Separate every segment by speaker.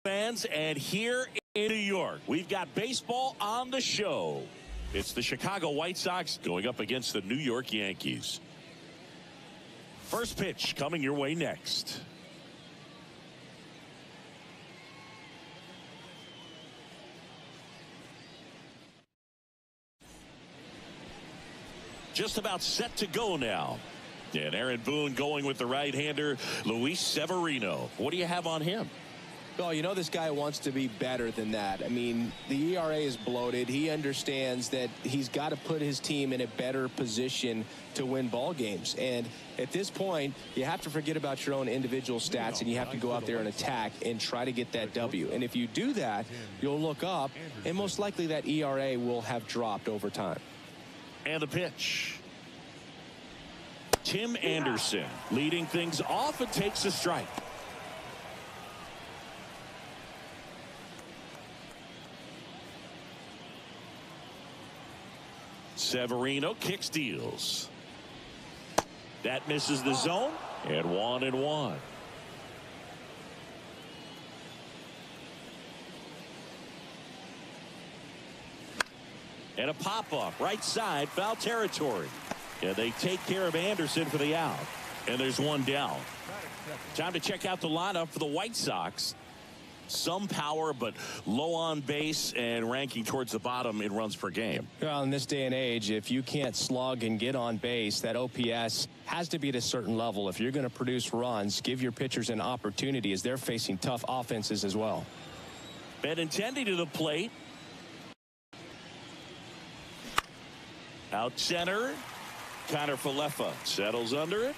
Speaker 1: Fans, and here in New York, we've got baseball on the show. It's the Chicago White Sox going up against the New York Yankees. First pitch coming your way next. Just about set to go now. And Aaron Boone going with the right-hander, Luis Severino. What do you have on him?
Speaker 2: Oh, you know this guy wants to be better than that. I mean, the ERA is bloated. He understands that he's got to put his team in a better position to win ball games. And at this point, you have to forget about your own individual stats, and you have to go out there and attack and try to get that W. And if you do that, you'll look up, and most likely that ERA will have dropped over time.
Speaker 1: And the pitch. Tim Anderson leading things off and takes a strike. Severino kicks, deals. That misses the zone, and 1-1. And a pop-up right side, foul territory. And they take care of Anderson for the out. And there's one down. Time to check out the lineup for the White Sox. Some power, but low on base and ranking towards the bottom in runs per game.
Speaker 2: Well, in this day and age, if you can't slug and get on base, that OPS has to be at a certain level. If you're going to produce runs, give your pitchers an opportunity as they're facing tough offenses as well.
Speaker 1: Benintendi to the plate. Out center. Connor Falefa settles under it.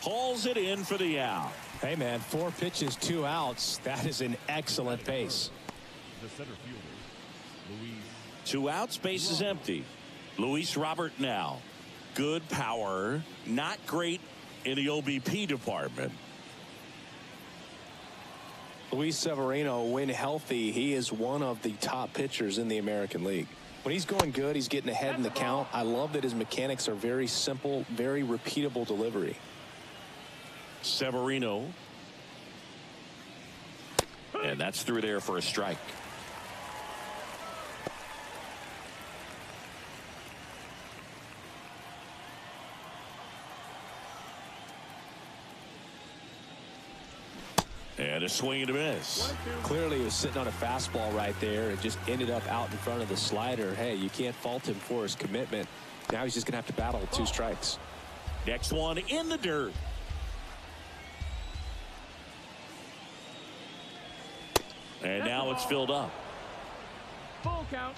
Speaker 1: Hauls it in for the out.
Speaker 2: Hey, man, 4 pitches, 2 outs. That is an excellent pace.
Speaker 3: The center fielder, Luis.
Speaker 1: 2 outs, base is empty. Luis Robert now. Good power. Not great in the OBP department.
Speaker 2: Luis Severino, when healthy, he is one of the top pitchers in the American League. When he's going good, he's getting ahead in the count. I love that his mechanics are very simple, very repeatable delivery.
Speaker 1: Severino. And that's through there for a strike. And a swing and a miss.
Speaker 2: Clearly he was sitting on a fastball right there and just ended up out in front of the slider. Hey, you can't fault him for his commitment. Now he's just going to have to battle with 2 strikes.
Speaker 1: Next one in the dirt. And now it's filled up.
Speaker 3: Full count.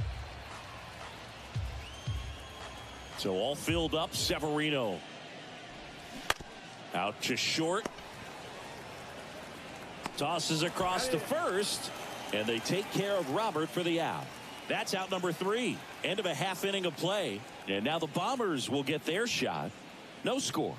Speaker 1: So all filled up. Severino out to short. Tosses across to first, and they take care of Robert for the out. That's out number 3. End of a half inning of play, and now the Bombers will get their shot. No score.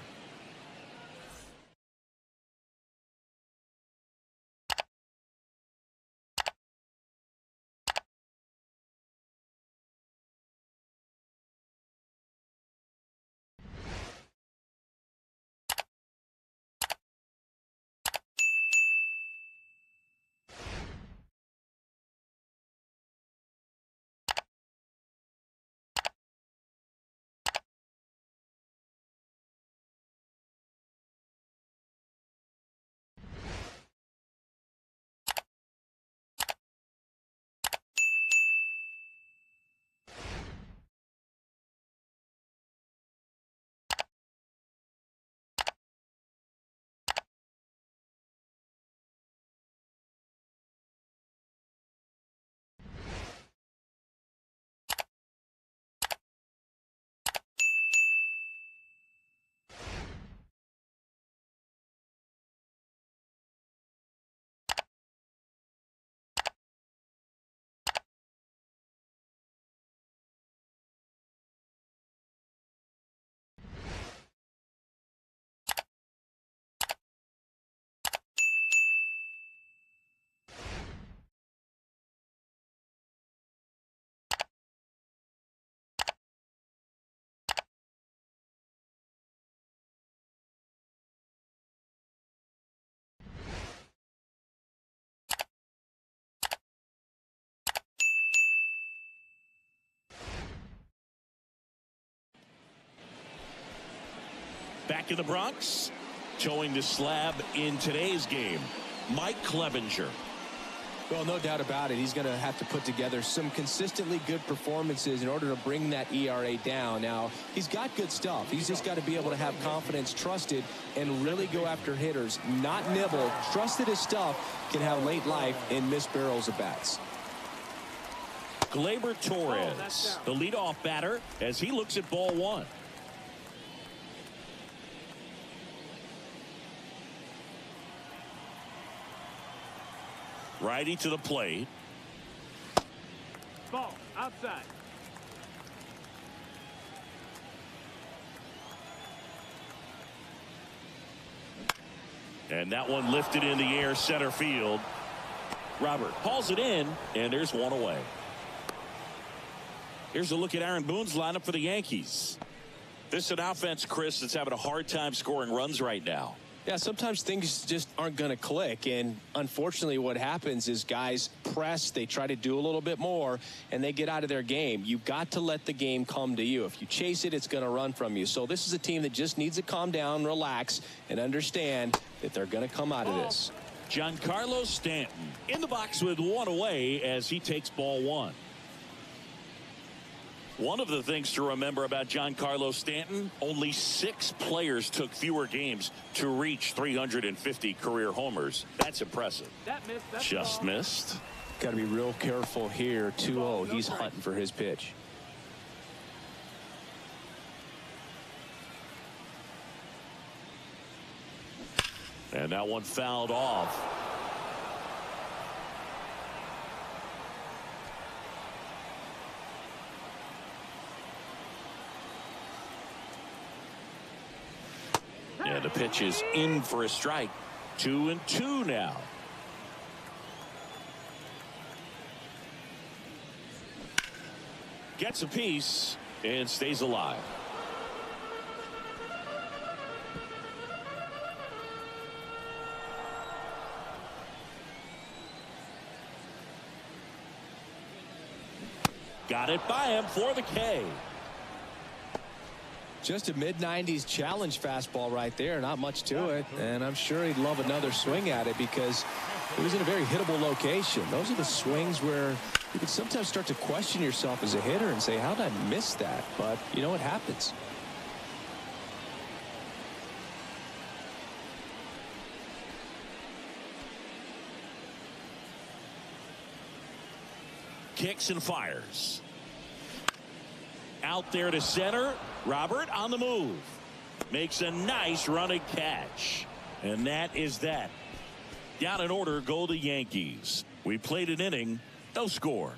Speaker 1: Back in the Bronx, towing the slab in today's game, Mike Clevenger.
Speaker 2: Well, no doubt about it. He's going to have to put together some consistently good performances in order to bring that ERA down. Now, he's got good stuff. He's just got to be able to have confidence, trusted, and really go after hitters, not nibble. Trust that his stuff can have late life and miss barrels of bats.
Speaker 1: Gleyber Torres, the leadoff batter, as he looks at ball one. Righty to the plate.
Speaker 3: Ball outside.
Speaker 1: And that one lifted in the air, center field. Robert hauls it in, and there's one away. Here's a look at Aaron Boone's lineup for the Yankees. This is an offense, Chris, that's having a hard time scoring runs right now.
Speaker 2: Yeah, sometimes things just aren't going to click, and unfortunately what happens is guys press, they try to do a little bit more, and they get out of their game. You've got to let the game come to you. If you chase it, it's going to run from you. So this is a team that just needs to calm down, relax, and understand that they're going to come out of this.
Speaker 1: Giancarlo Stanton in the box with one away as he takes ball one. One of the things to remember about Giancarlo Stanton, only 6 players took fewer games to reach 350 career homers. That's impressive.
Speaker 3: That missed. That's
Speaker 1: Just
Speaker 3: ball.
Speaker 1: missed.
Speaker 2: Got to be real careful here. 2-0. He's hunting for his pitch.
Speaker 1: And that one fouled off. And the pitch is in for a strike. 2-2 now. Gets a piece and stays alive. Got it by him for the K.
Speaker 2: Just a mid-90s challenge fastball right there. Not much to it. And I'm sure he'd love another swing at it because it was in a very hittable location. Those are the swings where you can sometimes start to question yourself as a hitter and say, how did I miss that? But, you know, it happens.
Speaker 1: Kicks and fires. Out there to center. Robert on the move. Makes a nice running catch. And that is that. Down in order go the Yankees. We played an inning. No score.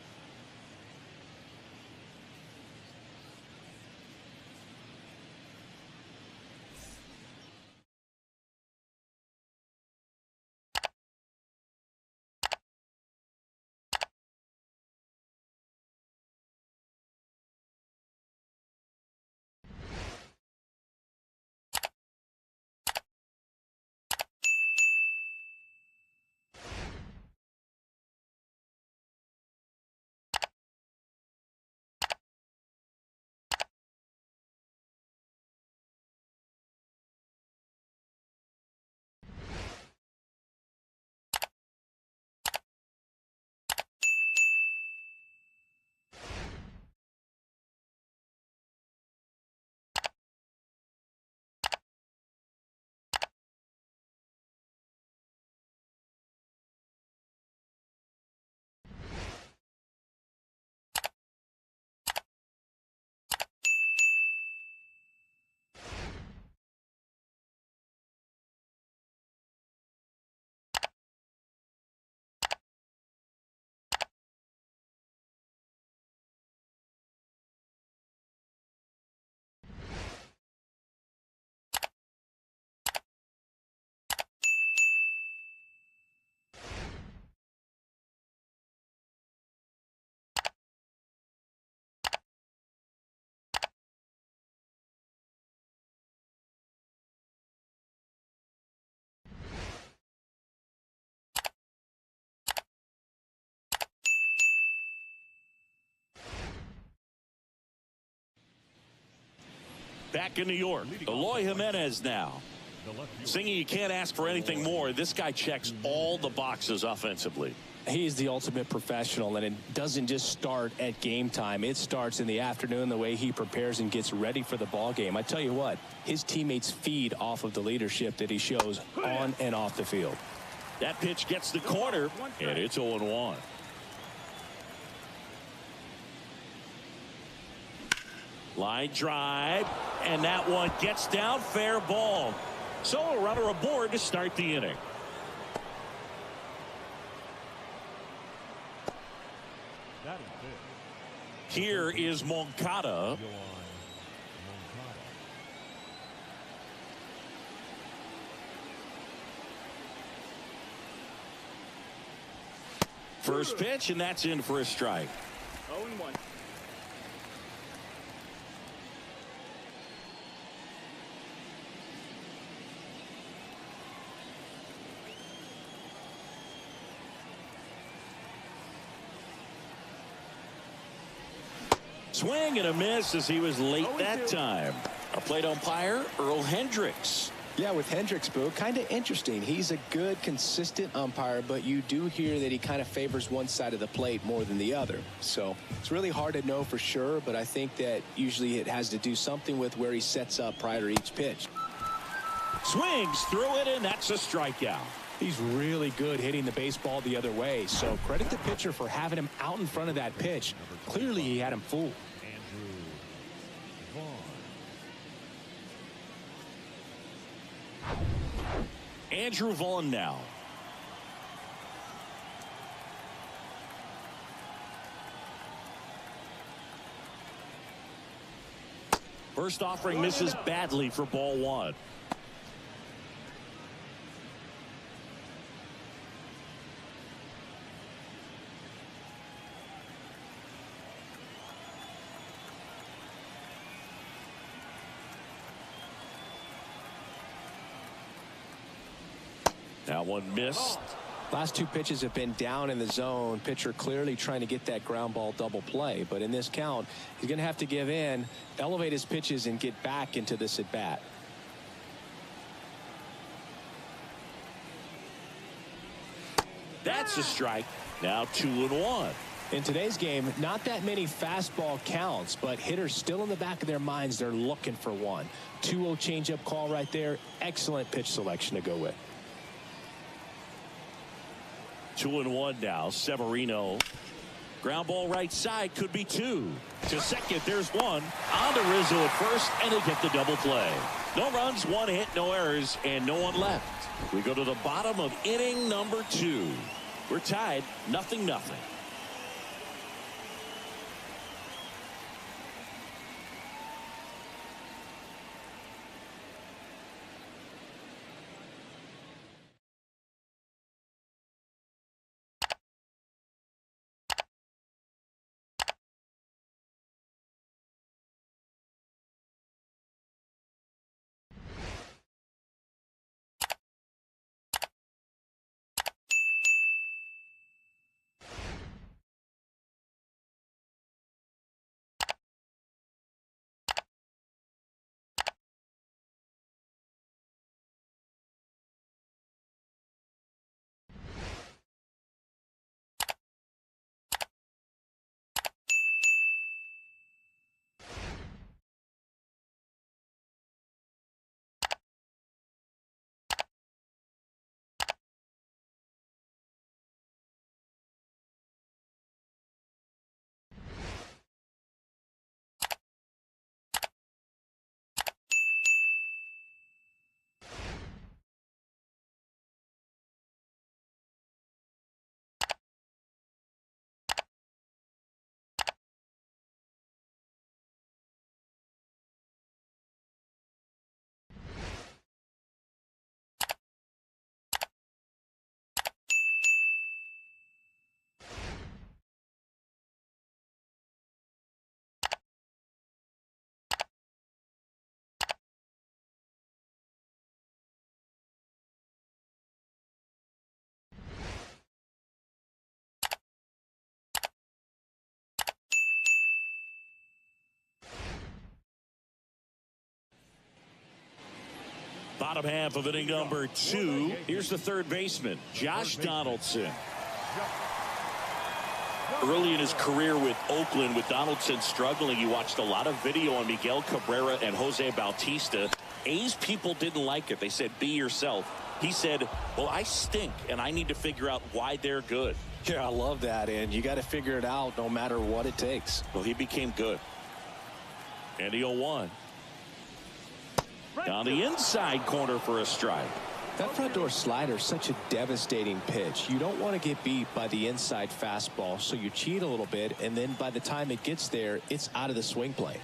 Speaker 1: Back in New York, Eloy Jimenez now. Singing, you can't ask for anything more. This guy checks all the boxes offensively.
Speaker 2: He's the ultimate professional, and it doesn't just start at game time. It starts in the afternoon, the way he prepares and gets ready for the ball game. I tell you what, his teammates feed off of the leadership that he shows on and off the field.
Speaker 1: That pitch gets the corner, and it's 0-1. Line drive, and that one gets down, fair ball. So a runner aboard to start the inning. Here is Moncada. First pitch, and that's in for a strike.
Speaker 3: 0-1.
Speaker 1: Swing and a miss as he was late that time. Our plate umpire, Earl Hendricks.
Speaker 2: Yeah, with Hendricks, Boo, kind of interesting. He's a good, consistent umpire, but you do hear that he kind of favors one side of the plate more than the other. So it's really hard to know for sure, but I think that usually it has to do something with where he sets up prior to each pitch.
Speaker 1: Swings through it, and that's a strikeout.
Speaker 2: He's really good hitting the baseball the other way, so credit the pitcher for having him out in front of that pitch. Clearly, he had him fooled.
Speaker 1: Andrew Vaughn now. First offering misses badly for ball one. That one missed.
Speaker 2: Last two pitches have been down in the zone. Pitcher clearly trying to get that ground ball double play. But in this count, he's going to have to give in, elevate his pitches, and get back into this at bat.
Speaker 1: That's a strike. Now 2-1.
Speaker 2: In today's game, not that many fastball counts, but hitters still in the back of their minds, they're looking for one. 2-0 changeup call right there. Excellent pitch selection to go with.
Speaker 1: 2-1 now. Severino. Ground ball right side, could be two. To second, there's one. On to Rizzo at first, and they get the double play. No runs, one hit, no errors, and no one left. We go to the bottom of inning number 2. We're tied 0-0. Bottom half of inning number 2. Here's the third baseman, Josh Donaldson. Early in his career with Oakland, with Donaldson struggling, he watched a lot of video on Miguel Cabrera and Jose Bautista. A's people didn't like it. They said, be yourself. He said, well, I stink, and I need to figure out why they're good.
Speaker 2: Yeah, I love that, and you got to figure it out no matter what it takes.
Speaker 1: Well, he became good. And the 0-1. On the inside corner for a strike.
Speaker 2: That front door slider is such a devastating pitch. You don't want to get beat by the inside fastball, so you cheat a little bit, and then by the time it gets there, it's out of the swing plane.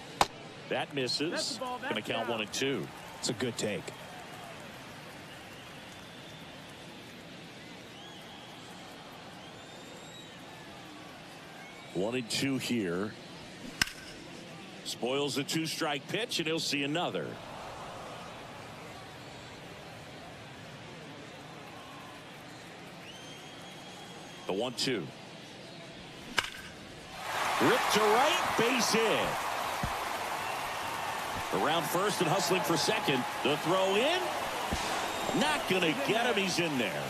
Speaker 1: That misses. Going to count 1-2.
Speaker 2: It's a good take.
Speaker 1: One and 2 here. Spoils the 2-strike pitch, and he'll see another. The 1-2. Ripped to right, base hit. Around first and hustling for second. The throw in. Not going to get him. He's in there.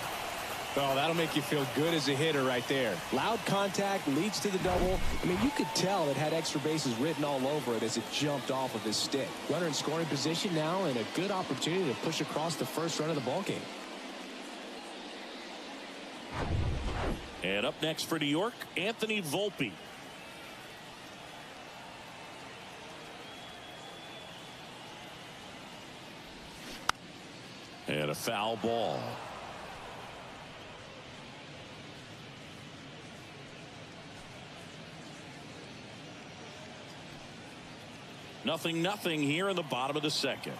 Speaker 2: Oh, that'll make you feel good as a hitter right there. Loud contact leads to the double. I mean, you could tell it had extra bases written all over it as it jumped off of his stick. Runner in scoring position now, and a good opportunity to push across the first run of the ballgame.
Speaker 1: And up next for New York, Anthony Volpe. And a foul ball. Nothing here in the bottom of the second.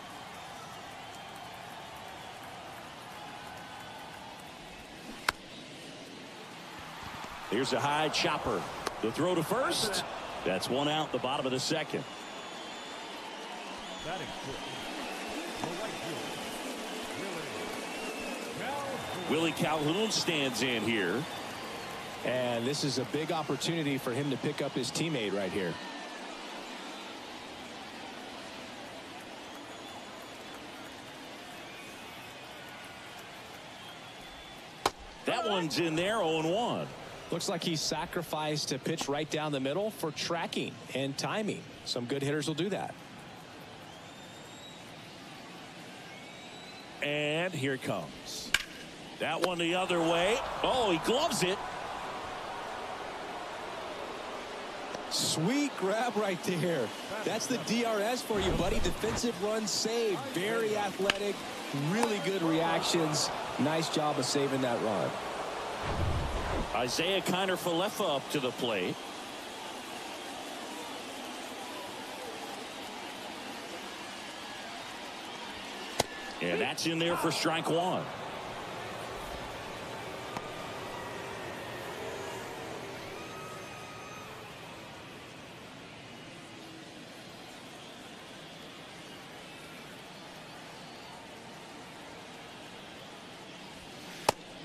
Speaker 1: Here's a high chopper. The throw to first. That's one out, the bottom of the second. Willie Calhoun stands in here.
Speaker 2: And this is a big opportunity for him to pick up his teammate right here.
Speaker 1: That one's in there, 0-1.
Speaker 2: Looks like he sacrificed a pitch right down the middle for tracking and timing. Some good hitters will do that.
Speaker 1: And here it comes. That one the other way. Oh, he gloves it.
Speaker 2: Sweet grab right there. That's the DRS for you, buddy. Defensive run saved. Very athletic. Really good reactions. Nice job of saving that run.
Speaker 1: Isaiah Kiner-Falefa up to the plate. And that's in there for strike one.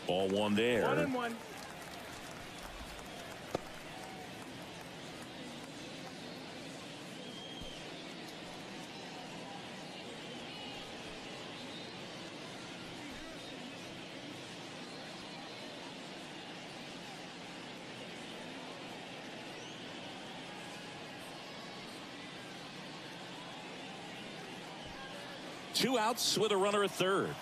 Speaker 1: Ball one there.
Speaker 3: 1-1.
Speaker 1: Two outs with a runner at third.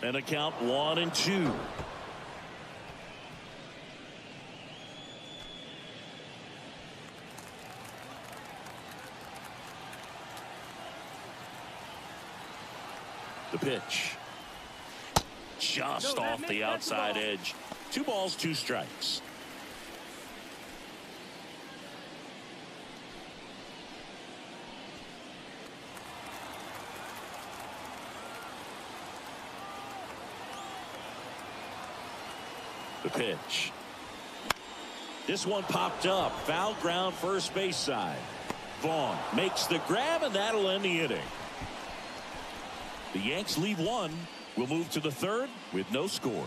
Speaker 1: And a count 1-2. The pitch. Just off the outside edge. 2 balls, 2 strikes. The pitch. This one popped up. Foul ground first base side. Vaughn makes the grab, and that'll end the inning. The Yanks lead 1. We'll move to the third with no score.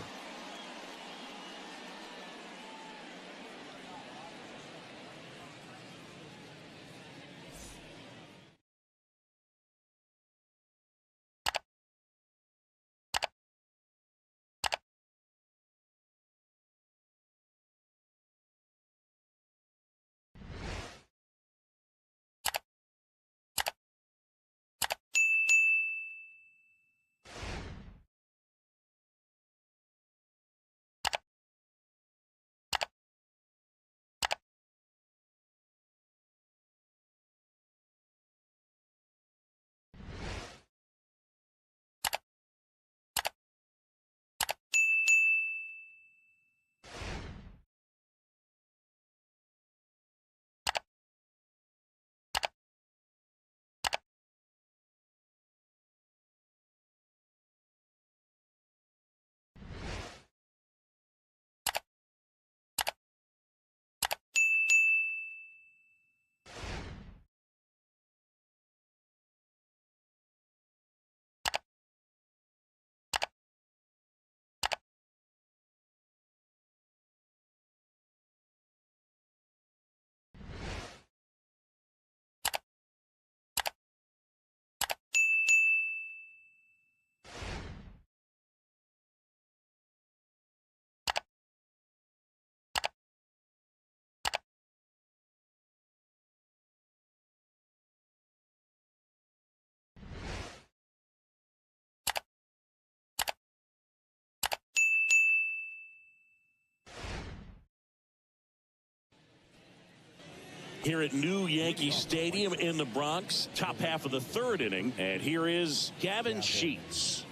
Speaker 1: here at new Yankee Stadium in the Bronx. Top half of the third inning. And here is Gavin Sheets.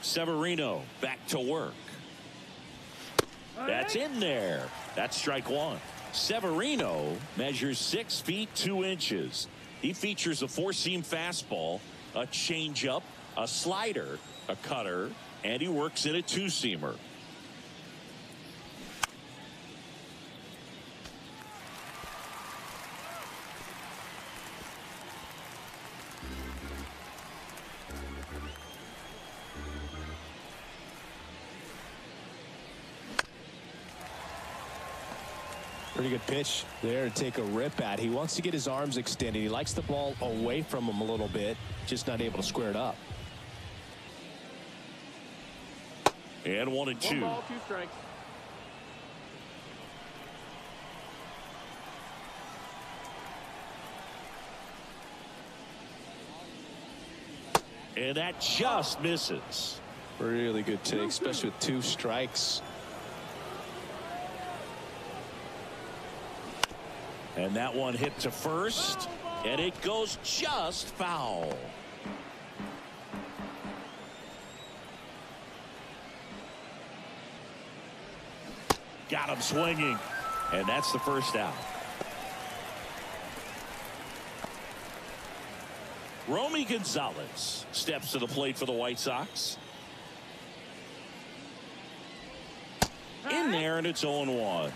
Speaker 1: Severino back to work. That's in there. That's strike one. Severino measures 6 feet 2 inches. He features a four-seam fastball, a changeup, a slider, a cutter, and he works in a two-seamer.
Speaker 2: Pretty good pitch there to take a rip at. He wants to get his arms extended. He likes the ball away from him a little bit, just not able to square it up.
Speaker 1: And 1-2.
Speaker 3: 1 ball, 2 strikes.
Speaker 1: And that just misses.
Speaker 2: Really good take, especially with 2 strikes.
Speaker 1: And that one hit to first, and it goes just foul. Got him swinging, and that's the first out. Romy Gonzalez steps to the plate for the White Sox. In there, and it's 0-1.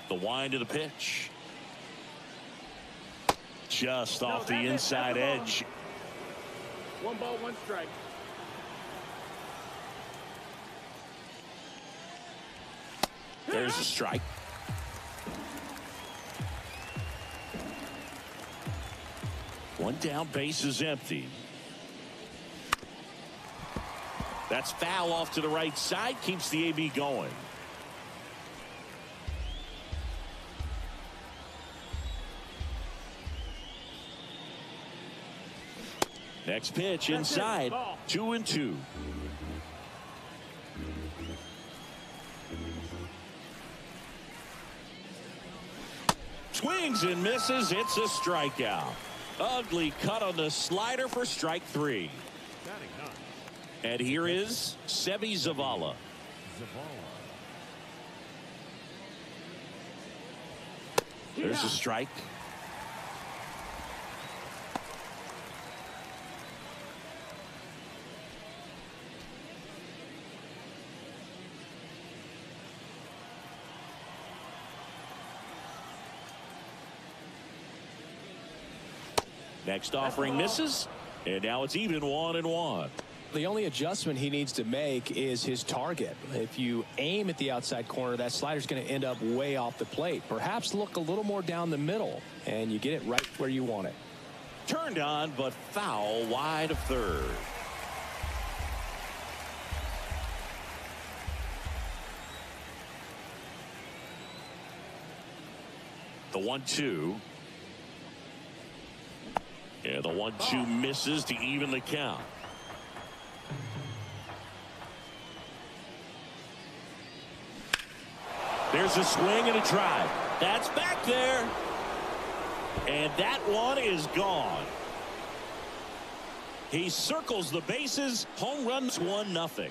Speaker 1: The wind of the pitch. Just off the inside edge.
Speaker 3: 1 ball, 1 strike.
Speaker 1: There's a strike. One down, base is empty. That's foul off to the right side, keeps the AB going. Next pitch inside, 2-2. Swings and misses. It's a strikeout. Ugly cut on the slider for strike 3. And here is Seby Zavala. There's a strike. Next offering misses, and now it's even 1-1.
Speaker 2: The only adjustment he needs to make is his target. If you aim at the outside corner, that slider's going to end up way off the plate. Perhaps look a little more down the middle, and you get it right where you want it.
Speaker 1: Turned on, but foul wide of third. The 1-2. Yeah, the 1-2 misses to even the count. There's a swing and a drive. That's back there. And that one is gone. He circles the bases. Home runs 1-0.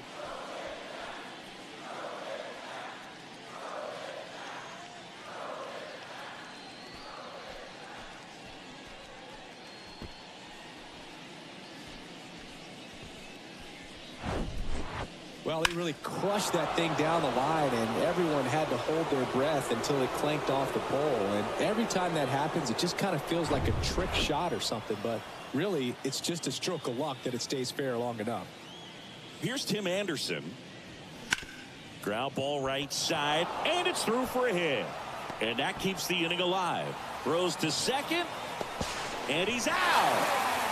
Speaker 2: Well, he really crushed that thing down the line, and everyone had to hold their breath until it clanked off the pole. And every time that happens, it just kind of feels like a trick shot or something. But really, it's just a stroke of luck that it stays fair long enough.
Speaker 1: Here's Tim Anderson. Ground ball right side, and it's through for a hit. And that keeps the inning alive. Throws to second, and he's out.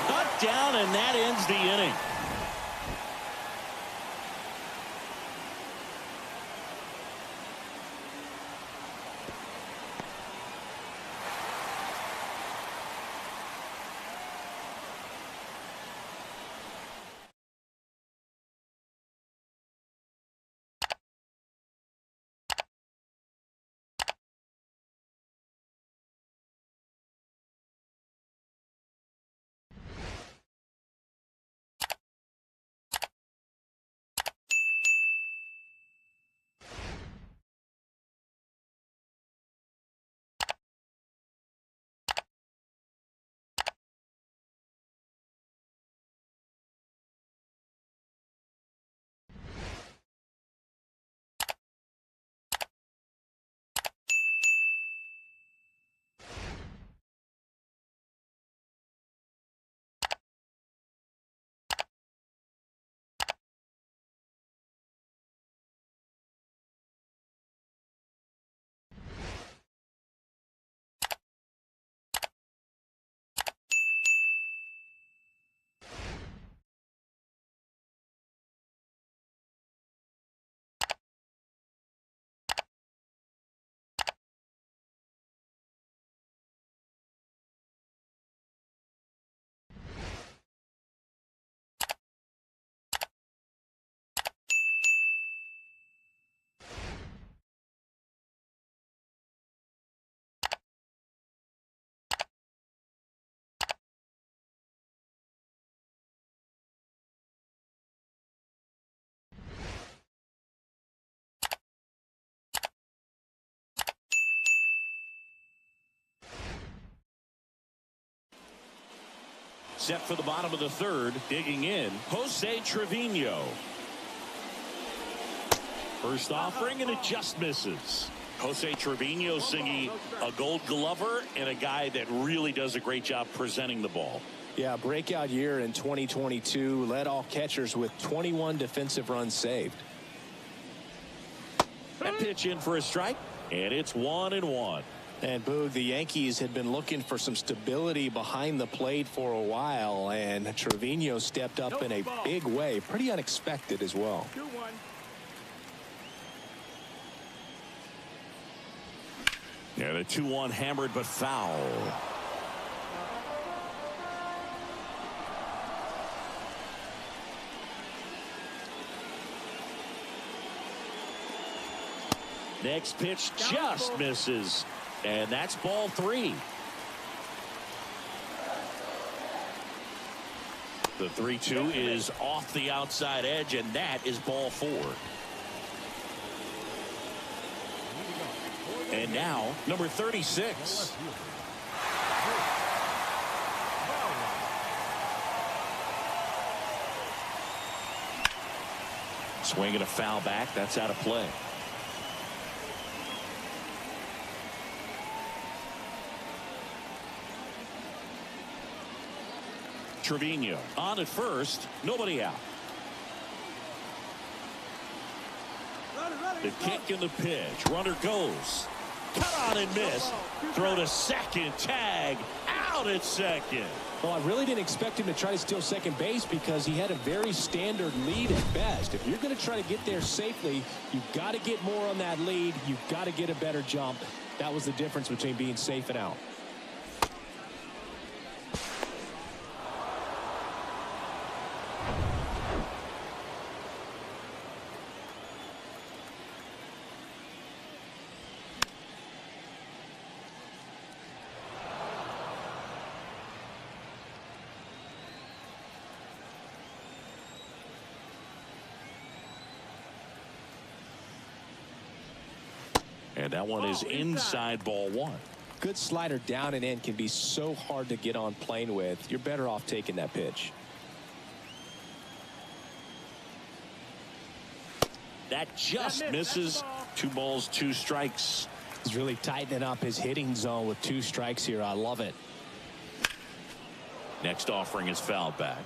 Speaker 1: Cut down, and that ends the inning. Set for the bottom of the third. Digging in, Jose Trevino. First offering, and it just misses. Jose Trevino singing a Gold Glover and a guy that really does a great job presenting the ball.
Speaker 2: Yeah, breakout year in 2022. Led all catchers with 21 defensive runs saved.
Speaker 1: That pitch in for a strike, and it's 1-1.
Speaker 2: And Boog, the Yankees had been looking for some stability behind the plate for a while, and Trevino stepped up in a big way. Pretty unexpected as well.
Speaker 3: 2-1.
Speaker 1: Yeah, the 2-1 hammered but foul. Next pitch just misses, and that's ball 3. The 3-2 is off the outside edge, and that is ball 4. And now, number 36. Swinging a foul back. That's out of play. Trevino on at first. Nobody out. The kick and the pitch. Runner goes. Cut on and miss. Throw to second. Tag. Out at second.
Speaker 2: Well, I really didn't expect him to try to steal second base because he had a very standard lead at best. If you're going to try to get there safely, you've got to get more on that lead. You've got to get a better jump. That was the difference between being safe and out.
Speaker 1: And that one is inside ball 1.
Speaker 2: Good slider down and in can be so hard to get on plane with. You're better off taking that pitch.
Speaker 1: That just misses. 2 balls, 2 strikes.
Speaker 2: He's really tightening up his hitting zone with 2 strikes here. I love it.
Speaker 1: Next offering is fouled back.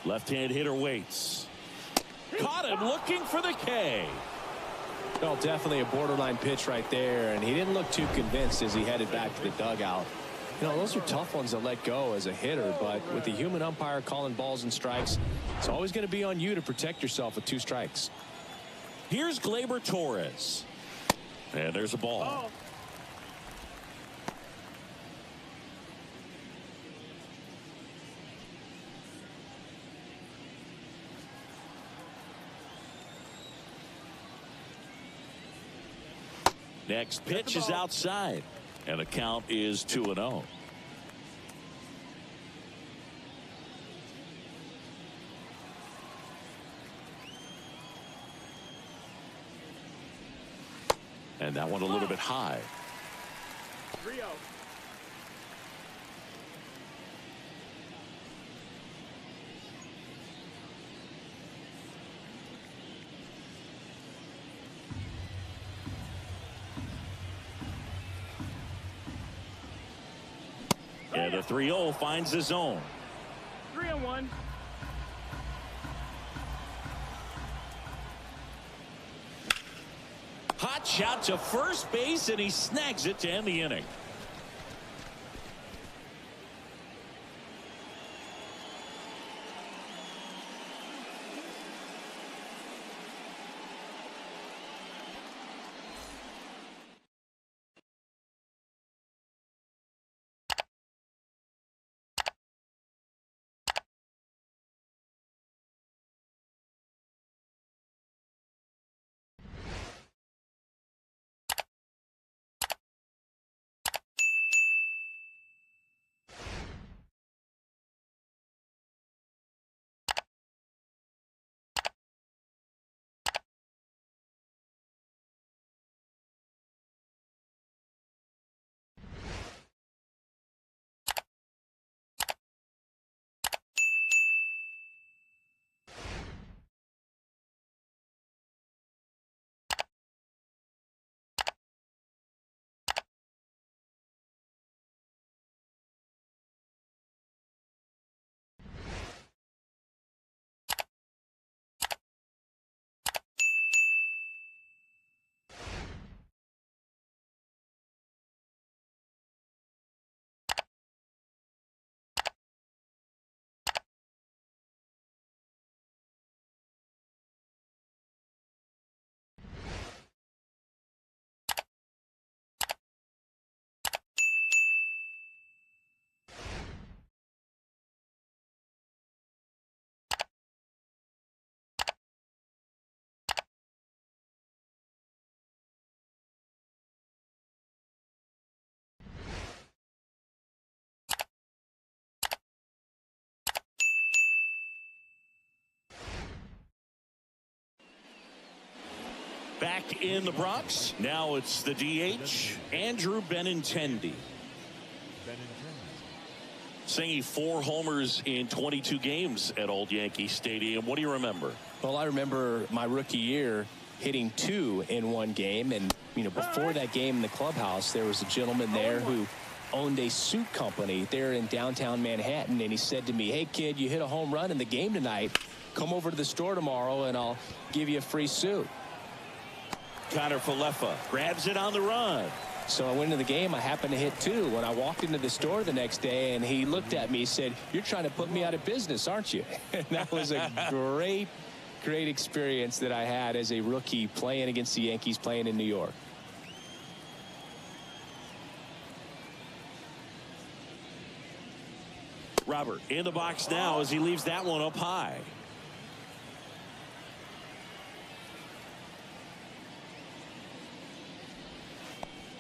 Speaker 1: Left-hand hitter waits. Caught him looking for the K.
Speaker 2: Well, definitely a borderline pitch right there, and he didn't look too convinced as he headed back to the dugout. You know, those are tough ones to let go as a hitter, but with the human umpire calling balls and strikes, it's always going to be on you to protect yourself with 2 strikes.
Speaker 1: Here's Gleyber Torres. And there's a ball. Next pitch is outside, and the count is 2-0. And that one a little bit high.
Speaker 3: 3-0.
Speaker 1: And the 3-0 finds the zone.
Speaker 3: 3-1.
Speaker 1: Hot shot to first base, and he snags it to end the inning. Back in the Bronx. Now it's the DH, Andrew Benintendi. Singing 4 homers in 22 games at Old Yankee Stadium. What do you remember?
Speaker 2: Well, I remember my rookie year hitting 2 in one game. And, you know, before that game in the clubhouse, there was a gentleman there who owned a suit company there in downtown Manhattan. And he said to me, "Hey, kid, you hit a home run in the game tonight. Come over to the store tomorrow and I'll give you a free suit."
Speaker 1: Connor Falefa grabs it on the run.
Speaker 2: So I went into the game. I happened to hit 2. When I walked into the store the next day, and he looked at me, he said, "You're trying to put me out of business, aren't you?" And that was a great experience that I had as a rookie playing against the Yankees, playing in New York.
Speaker 1: Robert in the box now as he leaves that one up high.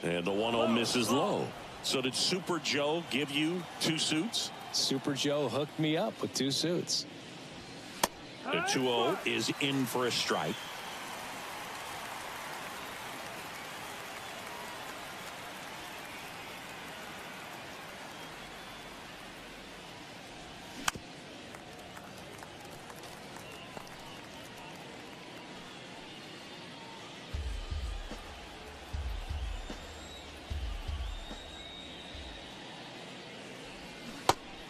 Speaker 1: And the 1-0 misses low. So did Super Joe give you 2 suits?
Speaker 2: Super Joe hooked me up with 2 suits.
Speaker 1: The 2-0 is in for a strike.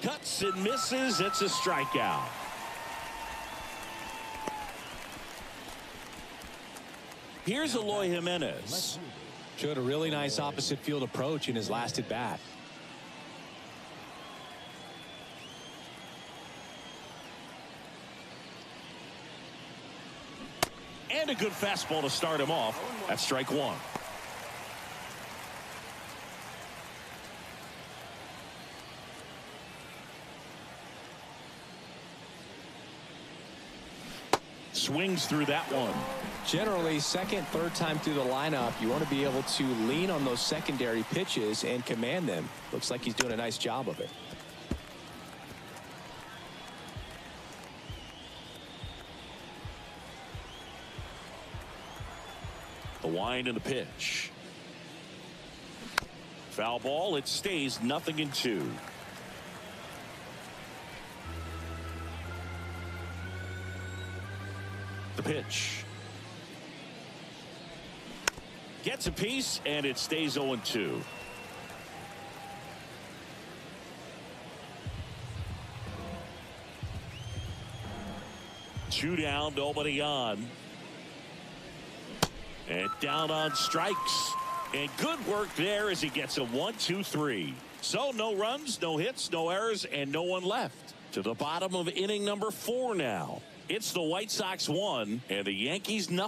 Speaker 1: Cuts and misses. It's a strikeout. Here's Eloy Jimenez.
Speaker 2: Showed a really nice opposite field approach in his last at bat.
Speaker 1: And a good fastball to start him off. That's strike 1. Swings through that one.
Speaker 2: Generally, second, third time through the lineup, you want to be able to lean on those secondary pitches and command them. Looks like he's doing a nice job of it.
Speaker 1: The wind and the pitch. Foul ball. It stays 0-2. The pitch. Gets a piece and it stays 0-2. Two down, nobody on. And down on strikes. And good work there as he gets a 1-2-3. So no runs, no hits, no errors, and no one left. To the bottom of inning number 4 now. It's the White Sox 1 and the Yankees 0.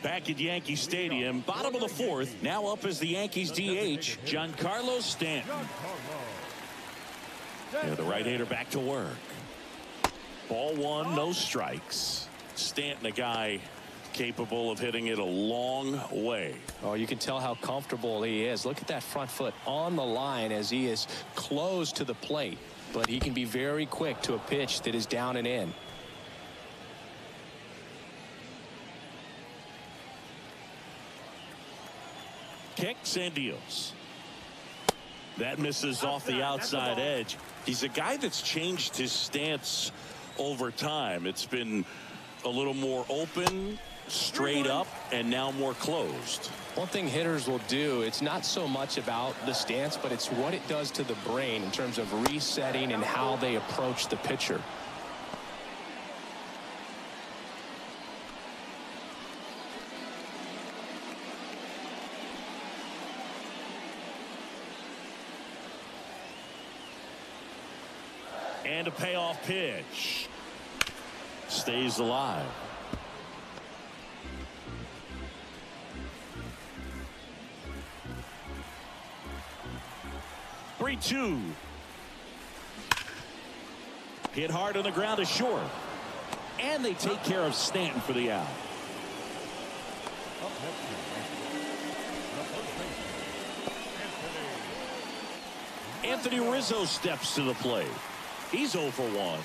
Speaker 1: Back at Yankee Stadium, bottom of the fourth. Now up as the Yankees DH, Giancarlo Stanton. Yeah, the right-hander back to work. Ball one, no strikes. Stanton, a guy capable of hitting it a long way.
Speaker 2: Oh, you can tell how comfortable he is. Look at that front foot on the line as he is close to the plate. But he can be very quick to a pitch that is down and in.
Speaker 1: Kicks and deals. That misses off the outside edge. He's a guy that's changed his stance over time. It's been a little more open, straight up, and now more closed.
Speaker 2: One thing hitters will do, it's not so much about the stance, but it's what it does to the brain in terms of resetting and how they approach the pitcher.
Speaker 1: And a payoff pitch. Stays alive. Three-two. Hit hard on the ground to short. And they take care of Stanton for the out. Anthony Rizzo steps to the plate. He's 0 for 1.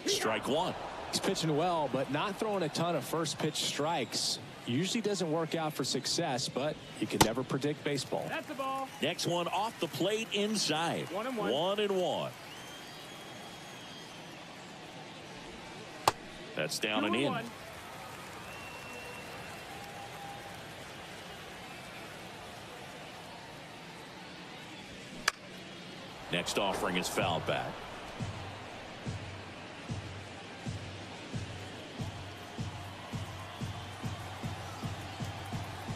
Speaker 1: Strike one.
Speaker 2: He's pitching well, but not throwing a ton of first pitch strikes. Usually doesn't work out for success, but you can never predict baseball.
Speaker 3: That's the ball.
Speaker 1: Next one off the plate inside.
Speaker 3: 1-1.
Speaker 1: 1-1. That's down and in.
Speaker 3: 2-1.
Speaker 1: Next offering is fouled back.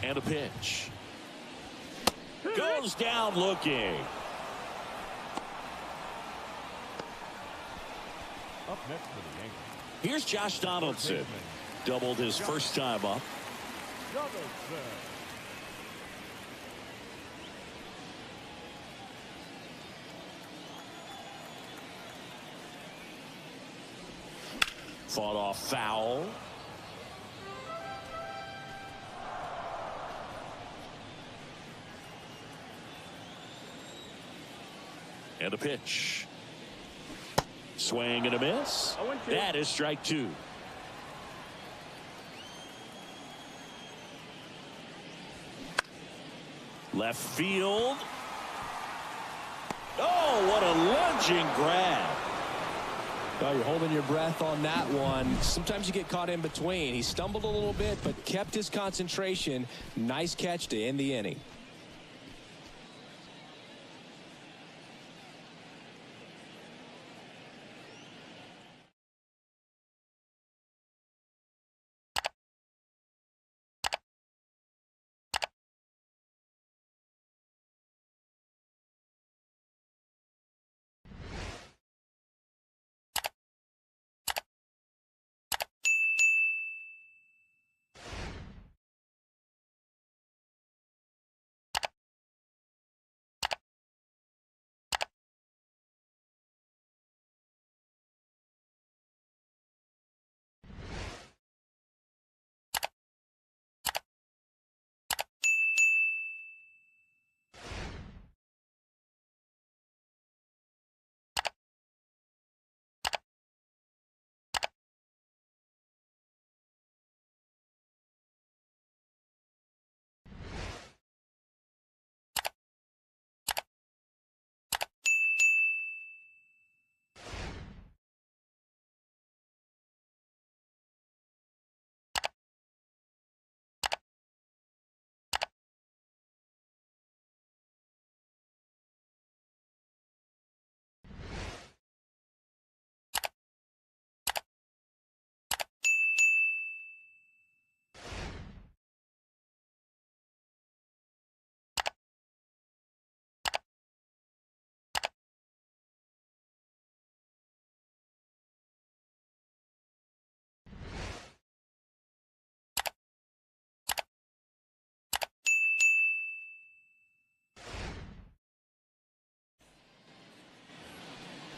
Speaker 1: And a pitch. Goes down looking.
Speaker 3: Up next for the Yankees.
Speaker 1: Here's Josh Donaldson. Doubled his first time up. Fought off foul. And a pitch. Swing and a miss.
Speaker 3: 0-2.
Speaker 1: That is strike two. Left field. Oh, what a lunging grab.
Speaker 2: Oh, you're holding your breath on that one. Sometimes you get caught in between. He stumbled a little bit, but kept his concentration. Nice catch to end the inning.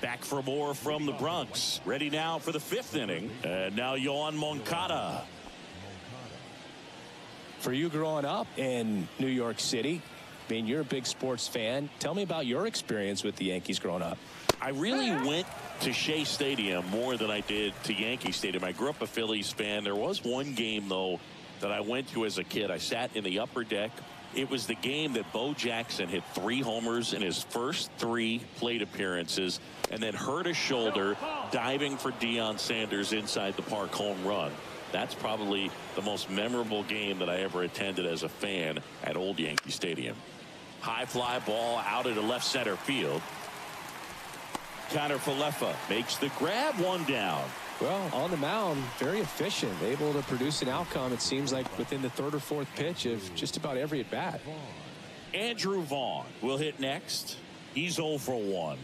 Speaker 1: Back for more from the Bronx. Ready now for the 5th inning. And now Yohan Moncada.
Speaker 2: For you growing up in New York City, I mean, you're a big sports fan. Tell me about your experience with the Yankees growing up.
Speaker 1: I really went to Shea Stadium more than I did to Yankee Stadium. I grew up a Phillies fan. There was one game, though, that I went to as a kid. I sat in the upper deck. It was the game that Bo Jackson hit 3 homers in his first 3 plate appearances and then hurt a shoulder diving for Deion Sanders inside the park home run. That's probably the most memorable game that I ever attended as a fan at Old Yankee Stadium. High fly ball out into left center field. Connor Falefa makes the grab, 1 down.
Speaker 2: Well, on the mound, very efficient, able to produce an outcome, it seems like, within the 3rd or 4th pitch of just about every at bat.
Speaker 1: Andrew Vaughn will hit next. He's 0 for 1.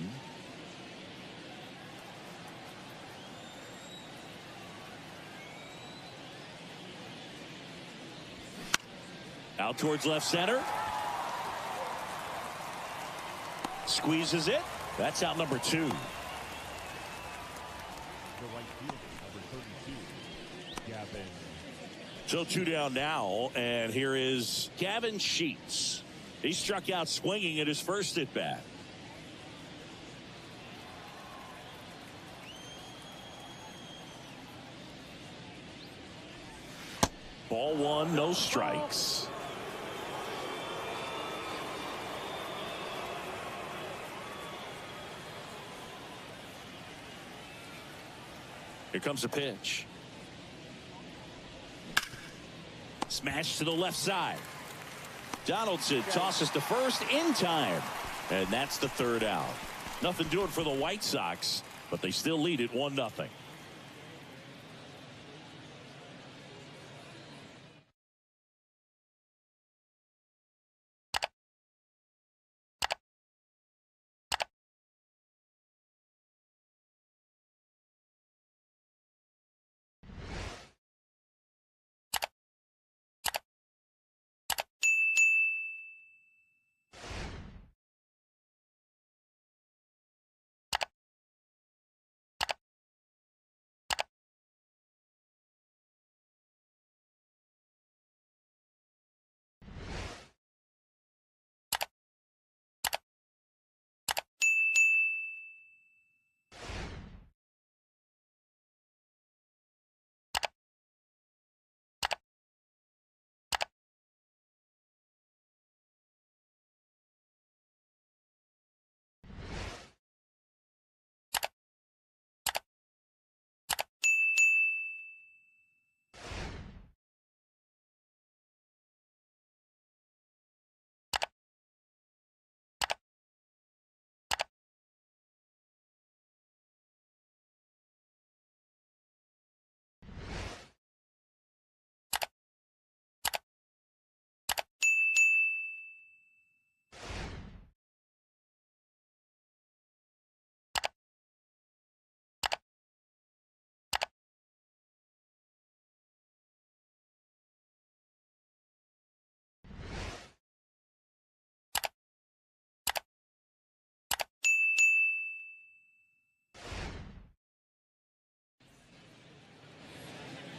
Speaker 1: Out towards left center. Squeezes it. That's out number 2. So 2 down now, and here is Gavin Sheets. He struck out swinging at his first at bat. Ball 1, no strikes. Here comes a pitch. Smash to the left side. Donaldson tosses to first in time. And that's the 3rd out. Nothing doing for the White Sox, but they still lead it 1-0.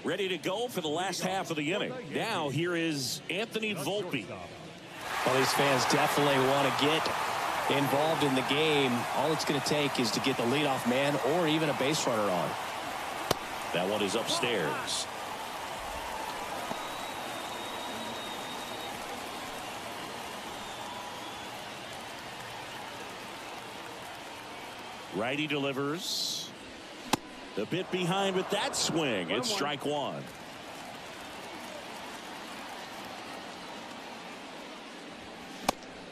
Speaker 1: Ready to go for the last half of the inning. Now here is Anthony Volpe.
Speaker 2: Well, these fans definitely want to get involved in the game. All it's going to take is to get the leadoff man or even a base runner on.
Speaker 1: That one is upstairs. Righty delivers. A bit behind with that swing. It's strike 1.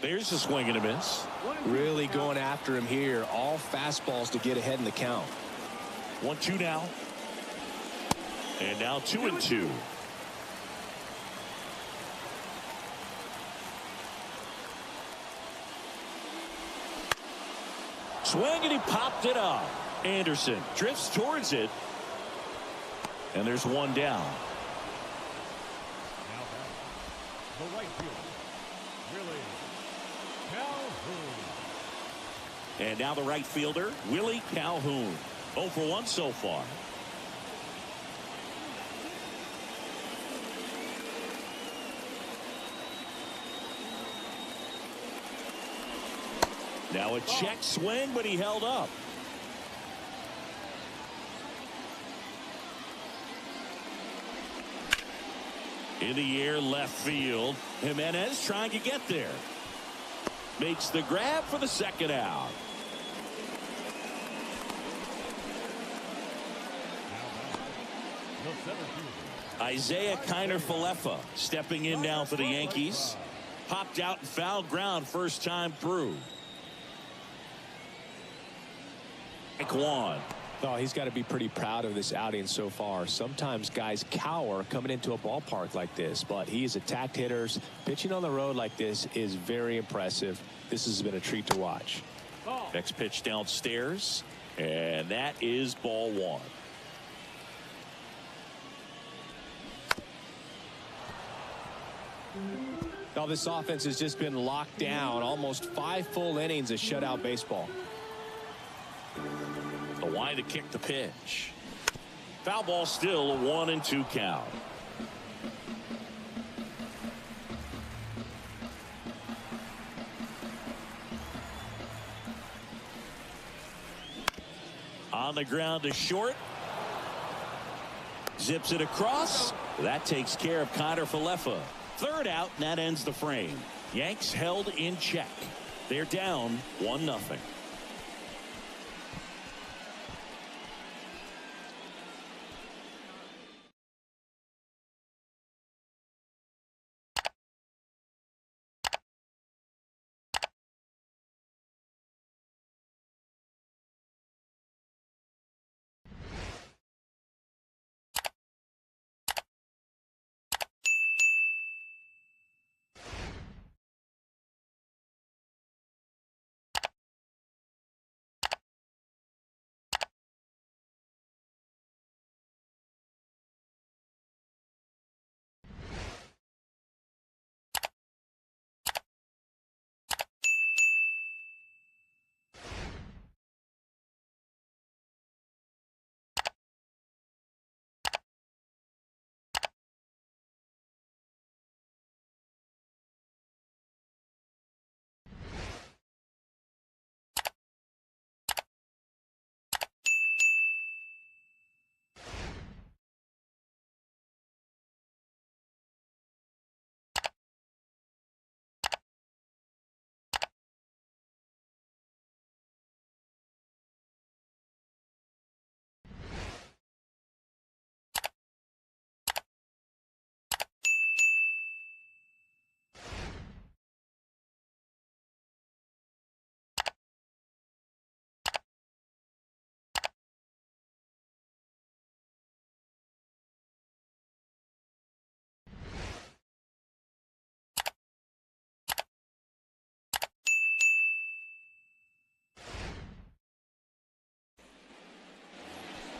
Speaker 1: There's a swing and a miss.
Speaker 2: Really going after him here. All fastballs to get ahead in the count.
Speaker 1: 1-2 now. And now 2-2. Swing and he popped it up. Anderson drifts towards it. And there's 1 down.
Speaker 3: Now back, the right fielder, Willie Calhoun.
Speaker 1: And now the right fielder, Willie Calhoun. 0 for 1 so far. Now a check swing, but he held up. In the air, left field. Jimenez trying to get there. Makes the grab for the second out. Isaiah Kiner-Falefa stepping in now for the Yankees. Popped out and fouled ground first time through. One.
Speaker 2: Oh, he's got to be pretty proud of this outing so far. Sometimes guys cower coming into a ballpark like this, but he's attacked hitters. Pitching on the road like this is very impressive. This has been a treat to watch.
Speaker 1: Next pitch downstairs, and that is ball one.
Speaker 2: Now this offense has just been locked down. Almost 5 full innings of shutout baseball.
Speaker 1: The line to kick the pitch. Foul ball, still a 1-2 count. On the ground to short. Zips it across. That takes care of Kiner-Falefa. Third out, and that ends the frame. Yanks held in check. They're down 1-0.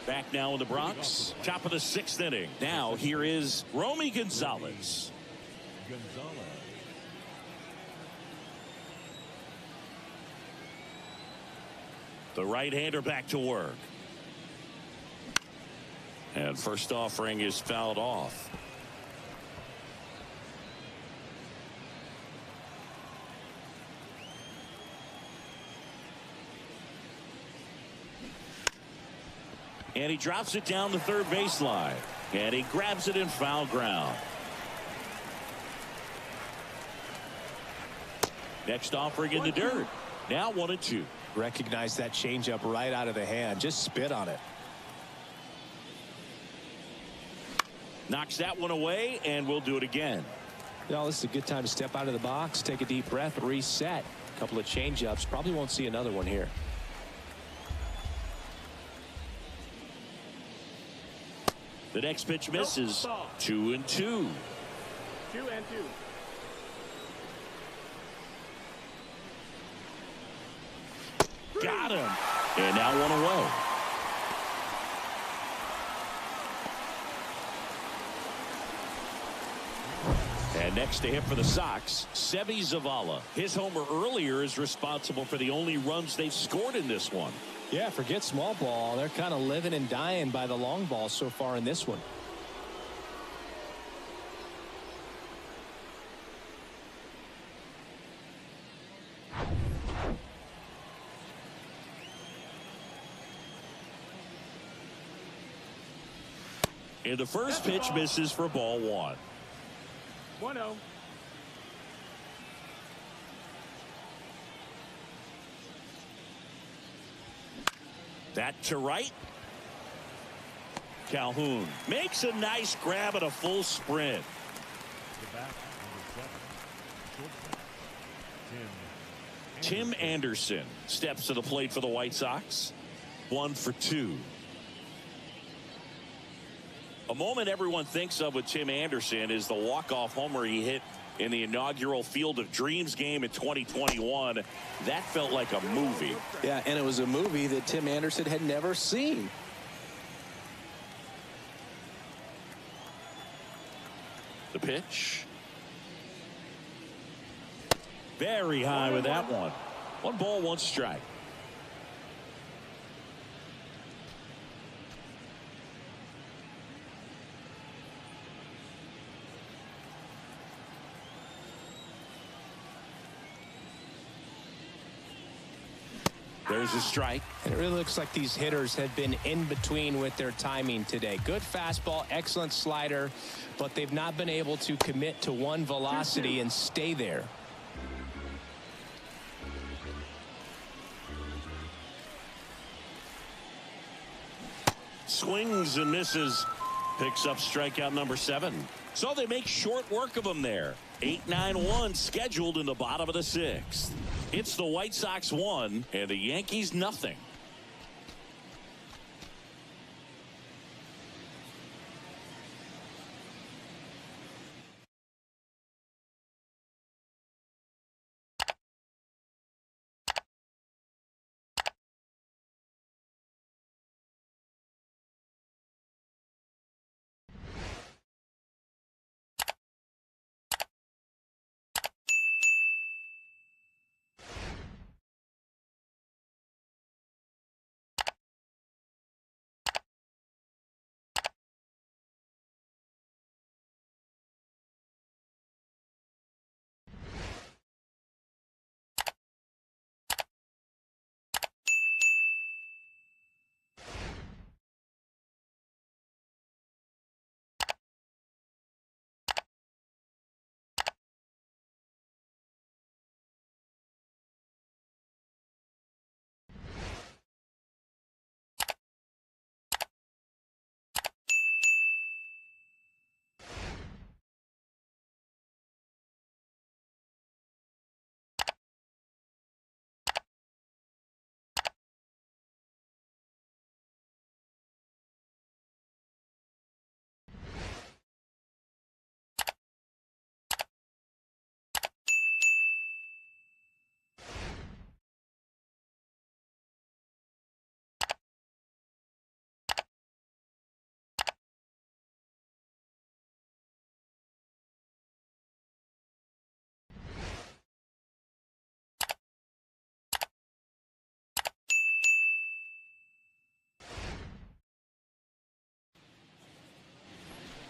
Speaker 1: Back now in the Bronx, top of the 6th inning. Now here is Romy Gonzalez. The right-hander back to work. And first offering is fouled off. And he drops it down the third baseline. And he grabs it in foul ground. Next offering in the dirt. Now 1-2.
Speaker 2: Recognize that changeup right out of the hand. Just spit on it.
Speaker 1: Knocks that one away, and we'll do it again.
Speaker 2: Well, this is a good time to step out of the box, take a deep breath, reset. A couple of changeups. Probably won't see another one here.
Speaker 1: The next pitch misses. 2-2.
Speaker 4: 2-2.
Speaker 1: Got him. And now one away. And And next to hit for the Sox, Seby Zavala. His homer earlier is responsible for the only runs they've scored in this one.
Speaker 2: Yeah, forget small ball. They're kind of living and dying by the long ball so far in this one.
Speaker 1: And the first pitch misses for ball one.
Speaker 3: 1-0.
Speaker 1: That to right. Calhoun makes a nice grab at a full sprint.
Speaker 3: The back, number 7. Shortstop,
Speaker 1: Tim Anderson steps to the plate for the White Sox. 1 for 2. A moment everyone thinks of with Tim Anderson is the walk-off homer he hit in the inaugural Field of Dreams game in 2021. That felt like a movie.
Speaker 2: Yeah, and it was a movie that Tim Anderson had never seen.
Speaker 1: The pitch. Very high with that one. 1 ball, 1 strike. There's a strike.
Speaker 2: And it really looks like these hitters have been in between with their timing today. Good fastball, excellent slider, but they've not been able to commit to one velocity and stay there.
Speaker 1: Swings and misses. Picks up strikeout number 7. So they make short work of him there. 8-9-1 scheduled in the bottom of the 6th. It's the White Sox 1 and the Yankees nothing.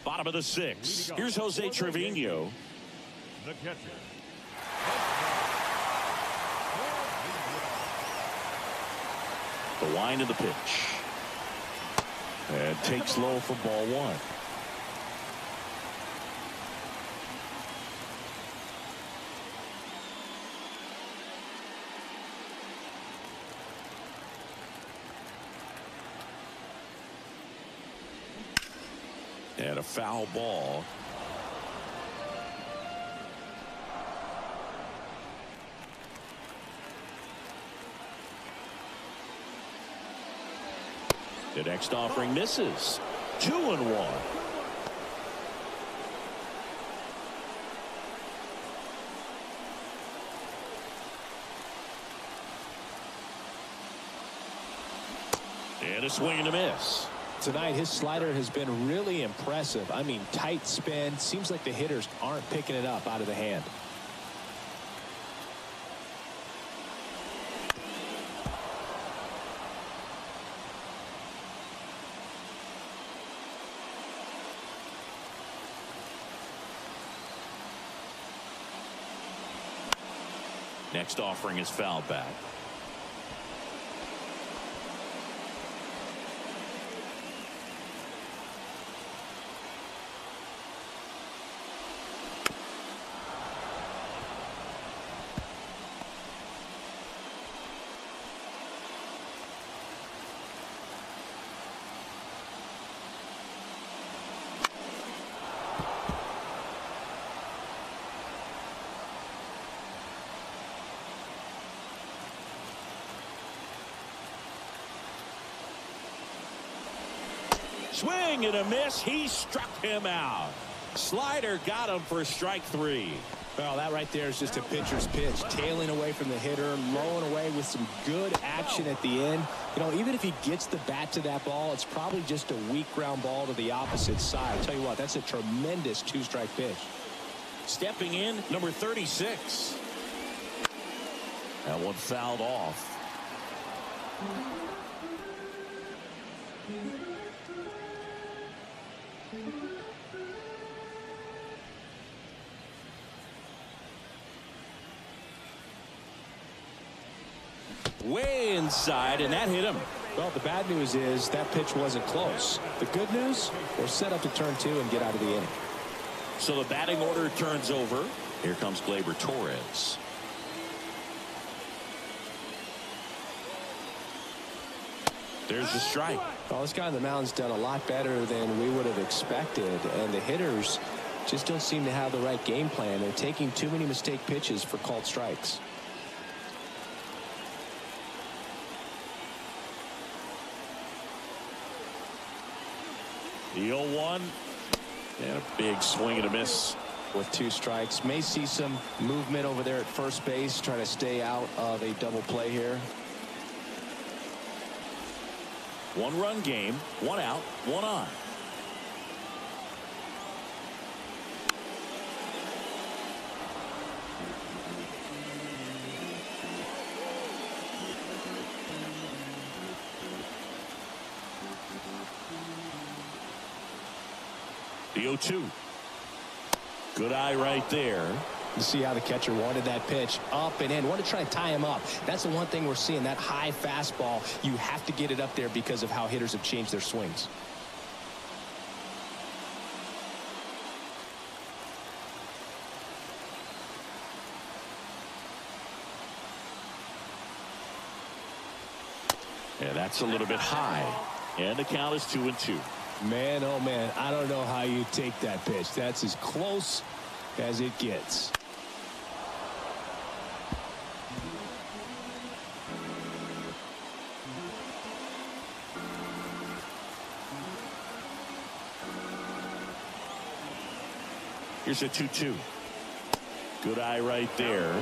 Speaker 1: Bottom of the 6th. Here's Jose Trevino.
Speaker 3: The catcher.
Speaker 1: The wind of the pitch. And takes low for ball 1. And a foul ball. The next offering misses. 2-1. And a swing and a miss.
Speaker 2: Tonight, his slider has been really impressive. I mean, tight spin. Seems like the hitters aren't picking it up out of the hand.
Speaker 1: Next offering is foul back. Swing and a miss. He struck him out. Slider got him for strike 3.
Speaker 2: Well, that right there is just a pitcher's pitch. Tailing away from the hitter, lowing away with some good action at the end. You know, even if he gets the bat to that ball, it's probably just a weak ground ball to the opposite side. I'll tell you what, that's a tremendous 2-strike pitch.
Speaker 1: Stepping in, number 36. That one fouled off. Way inside, and that hit him.
Speaker 2: Well, the bad news is that pitch wasn't close. The good news, we're set up to turn 2 and get out of the inning.
Speaker 1: So the batting order turns over. Here comes Gleyber Torres. There's the strike.
Speaker 2: Well, this guy on the mound's done a lot better than we would have expected, and the hitters just don't seem to have the right game plan. They're taking too many mistake pitches for called strikes.
Speaker 1: The 0-1 and a big swing and a miss.
Speaker 2: With 2 strikes, may see some movement over there at first base, trying to stay out of a double play here.
Speaker 1: 1-run game, 1 out, 1 on. The 0-2. Good eye right there.
Speaker 2: You see how the catcher wanted that pitch up and in. Want to try and tie him up. That's the one thing we're seeing, that high fastball. You have to get it up there because of how hitters have changed their swings.
Speaker 1: Yeah, that's a little bit high. And the count is 2-2.
Speaker 2: Man, oh man, I don't know how you take that pitch. That's as close as it gets.
Speaker 1: Here's a 2-2. Good eye right there.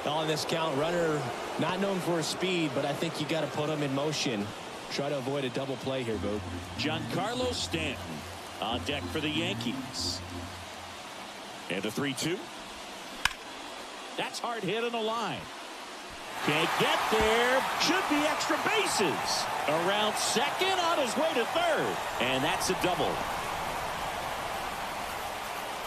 Speaker 2: On this count, runner not known for his speed, but I think you got to put him in motion. Try to avoid a double play here, Boog.
Speaker 1: Giancarlo Stanton on deck for the Yankees. And a 3-2. That's hard hit on the line. Can't get there. Should be extra bases. Around second, on his way to third. And that's a double.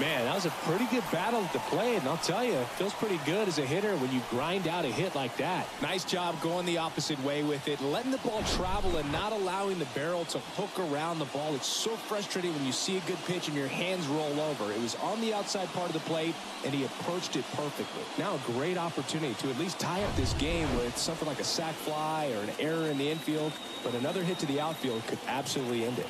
Speaker 2: Man, that was a pretty good battle at the plate, and I'll tell you, it feels pretty good as a hitter when you grind out a hit like that. Nice job going the opposite way with it, letting the ball travel and not allowing the barrel to hook around the ball. It's so frustrating when you see a good pitch and your hands roll over. It was on the outside part of the plate, and he approached it perfectly. Now a great opportunity to at least tie up this game with something like a sac fly or an error in the infield, but another hit to the outfield could absolutely end it.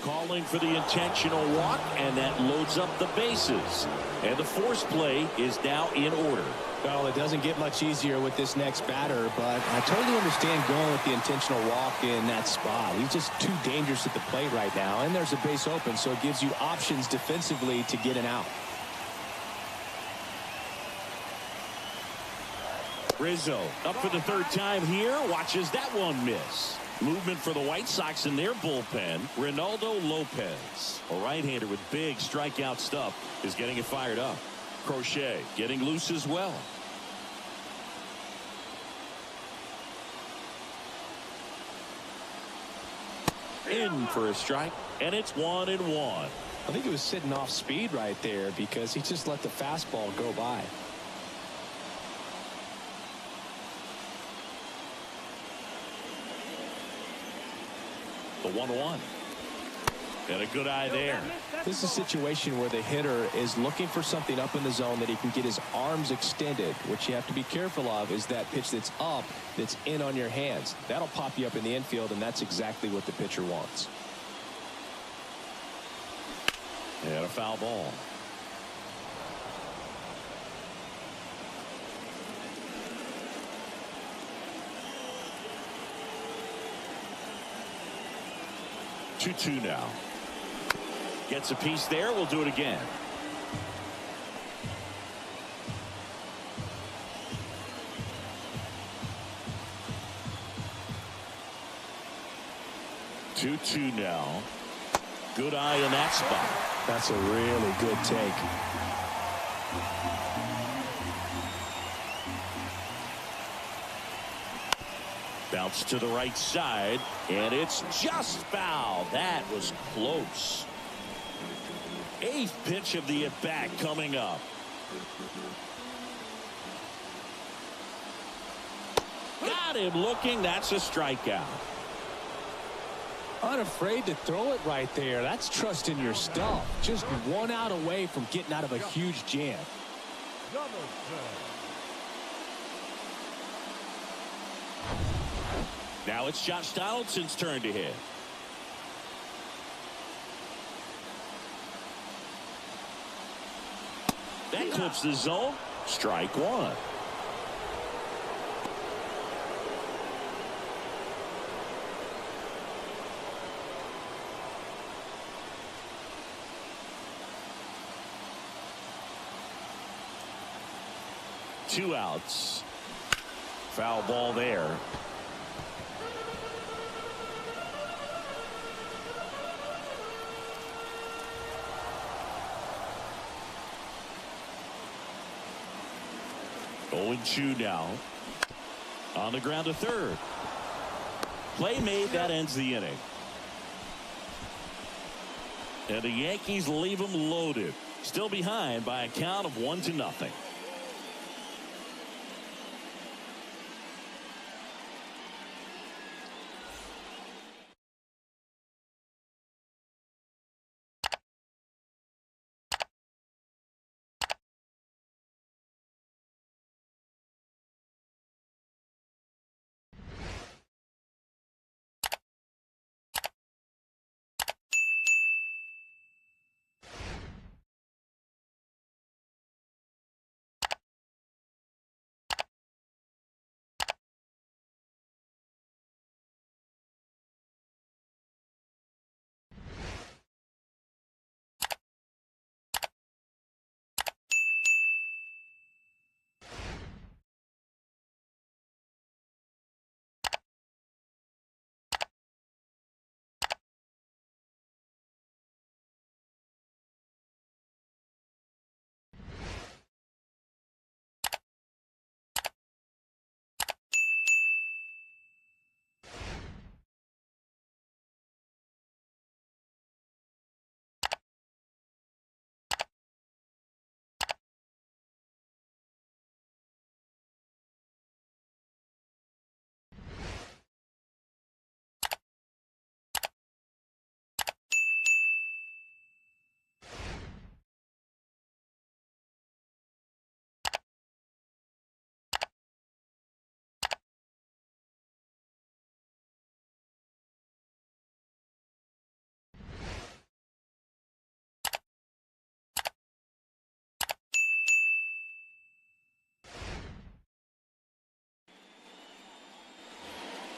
Speaker 1: Calling for the intentional walk, and that loads up the bases. And the force play is now in order.
Speaker 2: Well, it doesn't get much easier with this next batter, but I totally understand going with the intentional walk in that spot. He's just too dangerous at the plate right now, and there's a base open, so it gives you options defensively to get an out.
Speaker 1: Rizzo up for the third time here. Watches that one miss. Movement for the White Sox in their bullpen. Ronaldo Lopez, a right-hander with big strikeout stuff, is getting it fired up. Crochet getting loose as well. In for a strike, and it's 1-1.
Speaker 2: I think he was sitting off speed right there because he just let the fastball go by.
Speaker 1: The 1-1. And a good eye there.
Speaker 2: This is a situation where the hitter is looking for something up in the zone that he can get his arms extended. What you have to be careful of is that pitch that's up, that's in on your hands. That'll pop you up in the infield, and that's exactly what the pitcher wants.
Speaker 1: And a foul ball. Two now. Gets a piece there. We'll do it again. Two now. Good eye in that spot.
Speaker 2: That's a really good take.
Speaker 1: Bounce to the right side, and it's just foul. That was close. Eighth pitch of the at-bat coming up. Got him looking. That's a strikeout.
Speaker 2: Unafraid to throw it right there. That's trusting your stuff. Just one out away from getting out of a huge jam.
Speaker 1: Now it's Josh Donaldson's turn to hit. That clips the zone. Strike one. Two outs. Foul ball there. Owen Chu now on the ground to third. Play made. That ends the inning. And the Yankees leave them loaded. Still behind by a count of 1-0.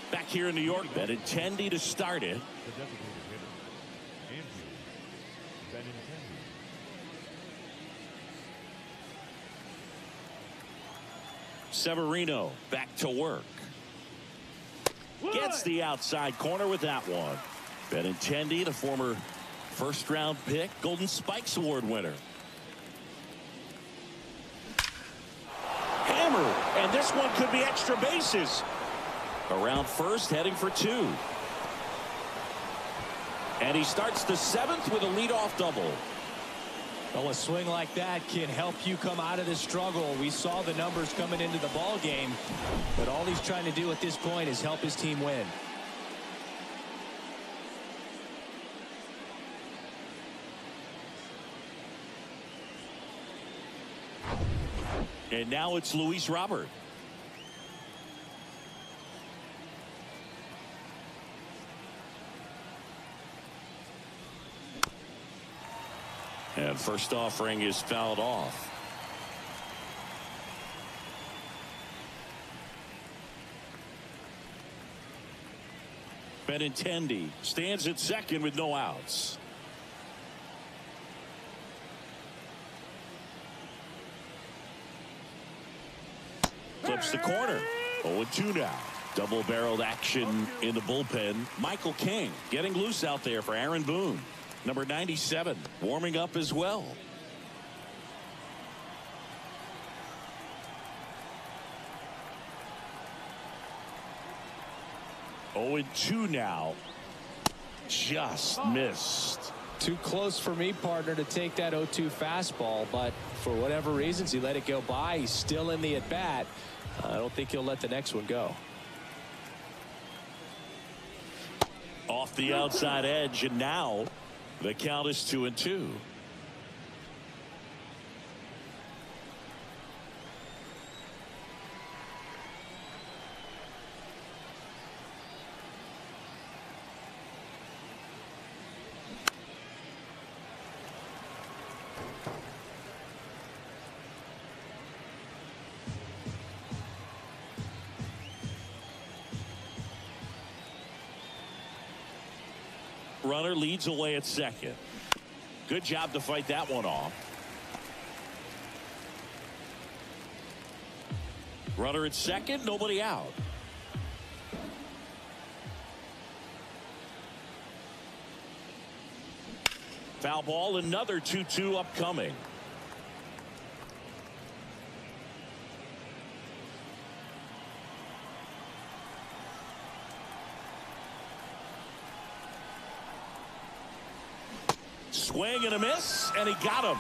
Speaker 1: Back here in New York, Benintendi to start it.
Speaker 3: The designated hitter, Andrew Benintendi.
Speaker 1: Severino back to work. Gets the outside corner with that one. Benintendi, the former first-round pick, Golden Spikes Award winner. Hammered, and this one could be extra bases. Around first, heading for two. And he starts the seventh with a leadoff double.
Speaker 2: Well, a swing like that can help you come out of this struggle. We saw the numbers coming into the ball game, but all he's trying to do at this point is help his team win.
Speaker 1: And now it's Luis Robert. And first offering is fouled off. Benintendi stands at second with no outs. Flips the corner. 0-2 now. Double-barreled action in the bullpen. Michael King getting loose out there for Aaron Boone. Number 97 warming up as well. Oh, and 2 now. Just missed.
Speaker 2: Too close for me, partner, to take that 0-2 fastball, but for whatever reasons, he let it go by. He's still in the at-bat. I don't think he'll let the next one go.
Speaker 1: Off the outside edge, and now the count is 2-2. Runner leads away at second. Good job to fight that one off. Runner at second, nobody out. Foul ball, another 2-2 upcoming. Swing and a miss, and he got him.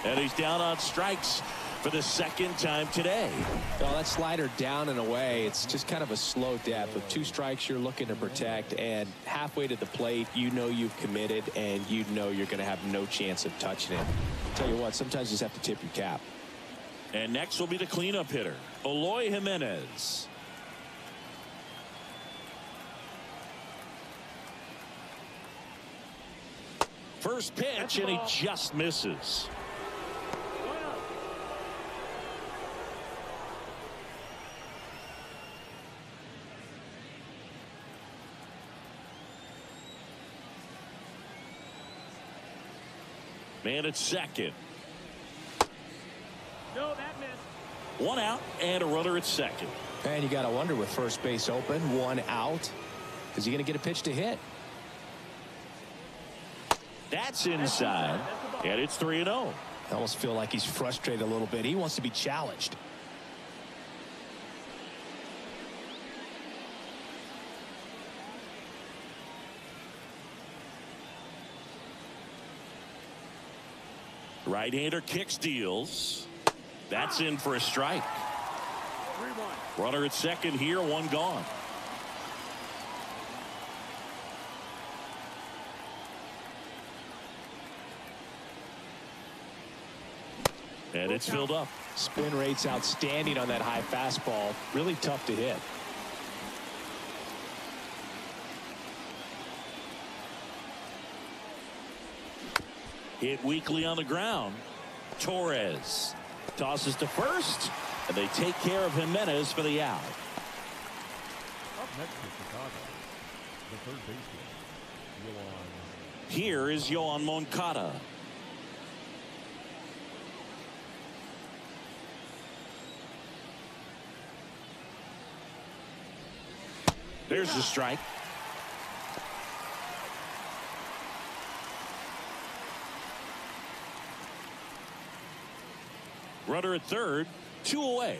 Speaker 1: And he's down on strikes for the second time today.
Speaker 2: Well, that slider down and away, it's just kind of a slow death. With 2 strikes you're looking to protect, and halfway to the plate, you know you've committed, and you know you're going to have no chance of touching it. Tell you what, sometimes you just have to tip your cap.
Speaker 1: And next will be the cleanup hitter, Eloy Jimenez. First pitch, and he just misses. Man at second.
Speaker 3: No, that missed.
Speaker 1: 1 out and a runner at second.
Speaker 2: And you got to wonder, with first base open, 1 out, is he going to get a pitch to hit?
Speaker 1: That's inside, and it's 3-0.
Speaker 2: I almost feel like he's frustrated a little bit. He wants to be challenged.
Speaker 1: Right-hander kicks, deals. That's in for a strike.
Speaker 3: 3-1.
Speaker 1: Runner at second here, 1 gone. And it's filled up.
Speaker 2: Spin rate's outstanding on that high fastball. Really tough to hit.
Speaker 1: Hit weakly on the ground. Torres tosses to first, and they take care of Jimenez for the out.
Speaker 3: Up next for Chicago, the third baseman, Yoan.
Speaker 1: Here is Yoan Moncada. There's the strike. Runner at third, 2 away.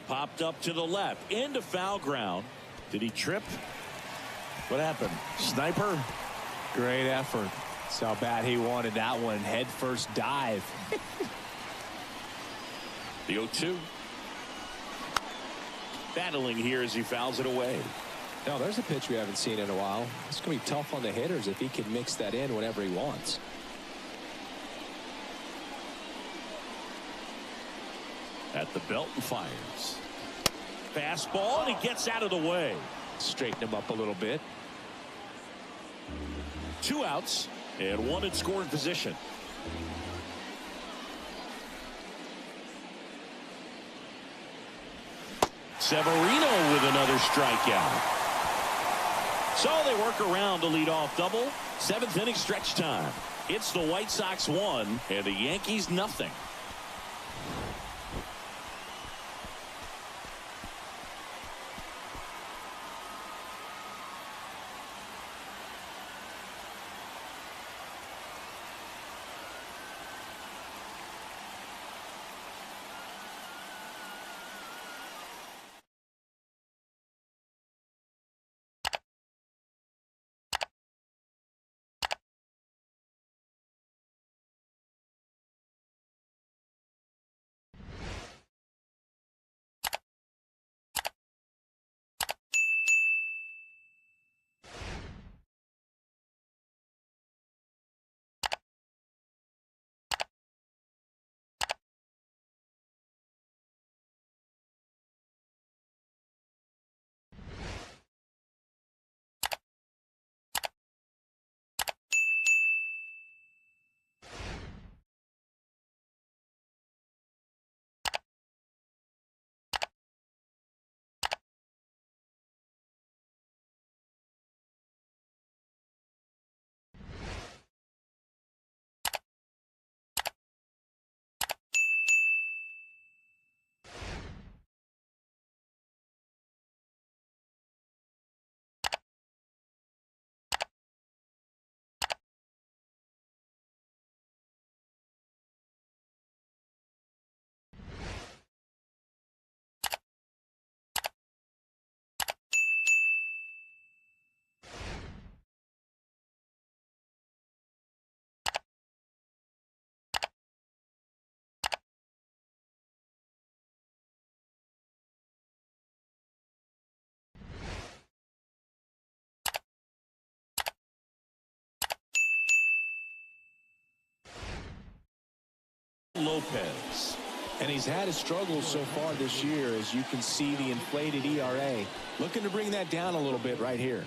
Speaker 1: Popped up to the left into foul ground. Did he trip? What happened? Sniper?
Speaker 2: Great effort. That's how bad he wanted that one. Head first dive.
Speaker 1: The 0-2. Battling here as he fouls it away.
Speaker 2: No, there's a pitch we haven't seen in a while. It's going to be tough on the hitters if he can mix that in whenever he wants.
Speaker 1: At the belt and fires. Fastball, and he gets out of the way.
Speaker 2: Straighten him up a little bit.
Speaker 1: 2 outs and 1 in scoring position. Severino with another strikeout. So they work around to lead off double. 7th inning stretch time. It's the White Sox 1 and the Yankees nothing. Lopez.
Speaker 2: And he's had his struggles so far this year, as you can see the inflated ERA. Looking to bring that down a little bit right here.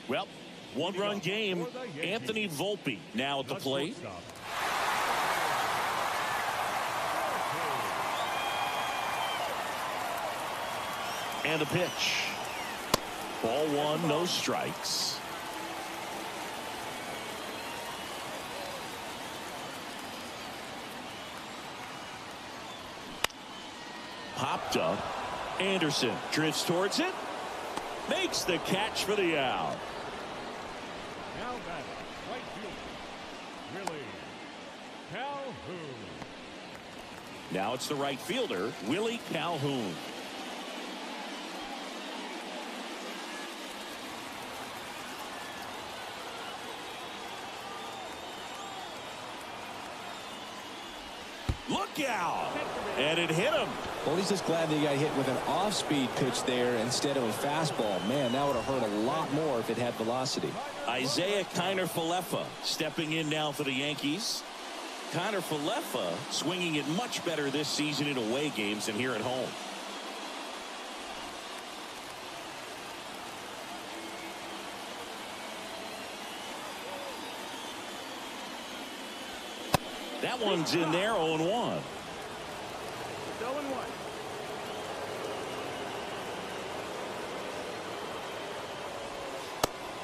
Speaker 1: Well, 1-run game. Anthony Volpe now at the plate. And a pitch. Ball 1, no strikes. Popped up. Anderson drifts towards it. Makes the catch for the out.
Speaker 3: Now batting, right fielder, Willie Calhoun.
Speaker 1: Now it's the right fielder, Willie Calhoun. Look out! And it hit him.
Speaker 2: Well, he's just glad that he got hit with an off-speed pitch there instead of a fastball. Man, that would have hurt a lot more if it had velocity.
Speaker 1: Isaiah Kiner-Falefa stepping in now for the Yankees. Kiner-Falefa swinging it much better this season in away games than here at home. That one's in there, 0-1.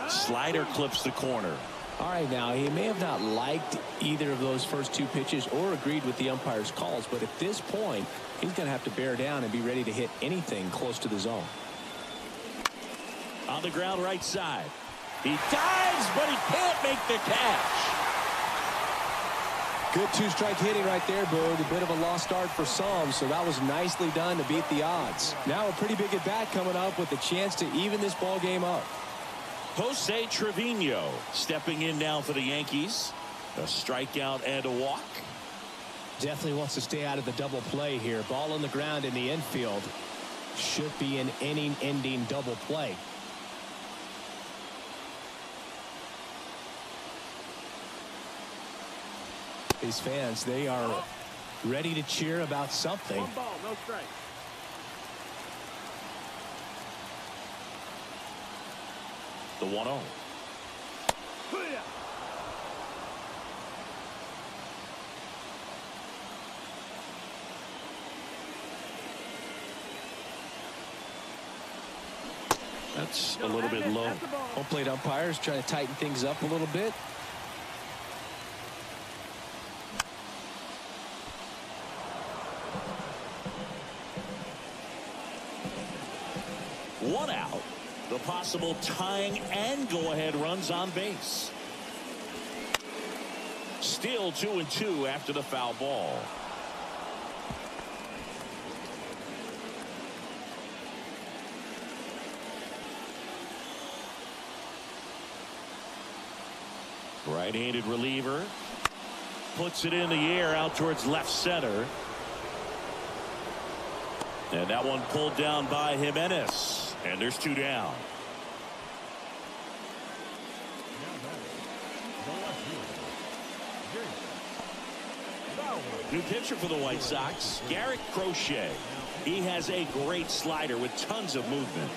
Speaker 1: Slider clips the corner.
Speaker 2: All right, now he may have not liked either of those first two pitches or agreed with the umpire's calls, but at this point he's going to have to bear down and be ready to hit anything close to the zone.
Speaker 1: On the ground right side. He dives, but he can't make the catch.
Speaker 2: Good two-strike hitting right there, Boog. A bit of a lost start for some, so that was nicely done to beat the odds. Now a pretty big at-bat coming up with a chance to even this ball game up.
Speaker 1: Jose Trevino stepping in now for the Yankees. A strikeout and a walk.
Speaker 2: Definitely wants to stay out of the double play here. Ball on the ground in the infield. Should be an inning-ending double play. These fans, they are ready to cheer about something.
Speaker 3: 1 ball, no strike.
Speaker 1: The 1-0. That's a little bit low.
Speaker 2: Home plate umpires trying to tighten things up a little bit.
Speaker 1: One out. The possible tying and go-ahead runs on base. Still 2-2 after the foul ball. Right-handed reliever. Puts it in the air out towards left center. And that one pulled down by Jimenez. And there's 2 down. New pitcher for the White Sox, Garrett Crochet. He has a great slider with tons of movement.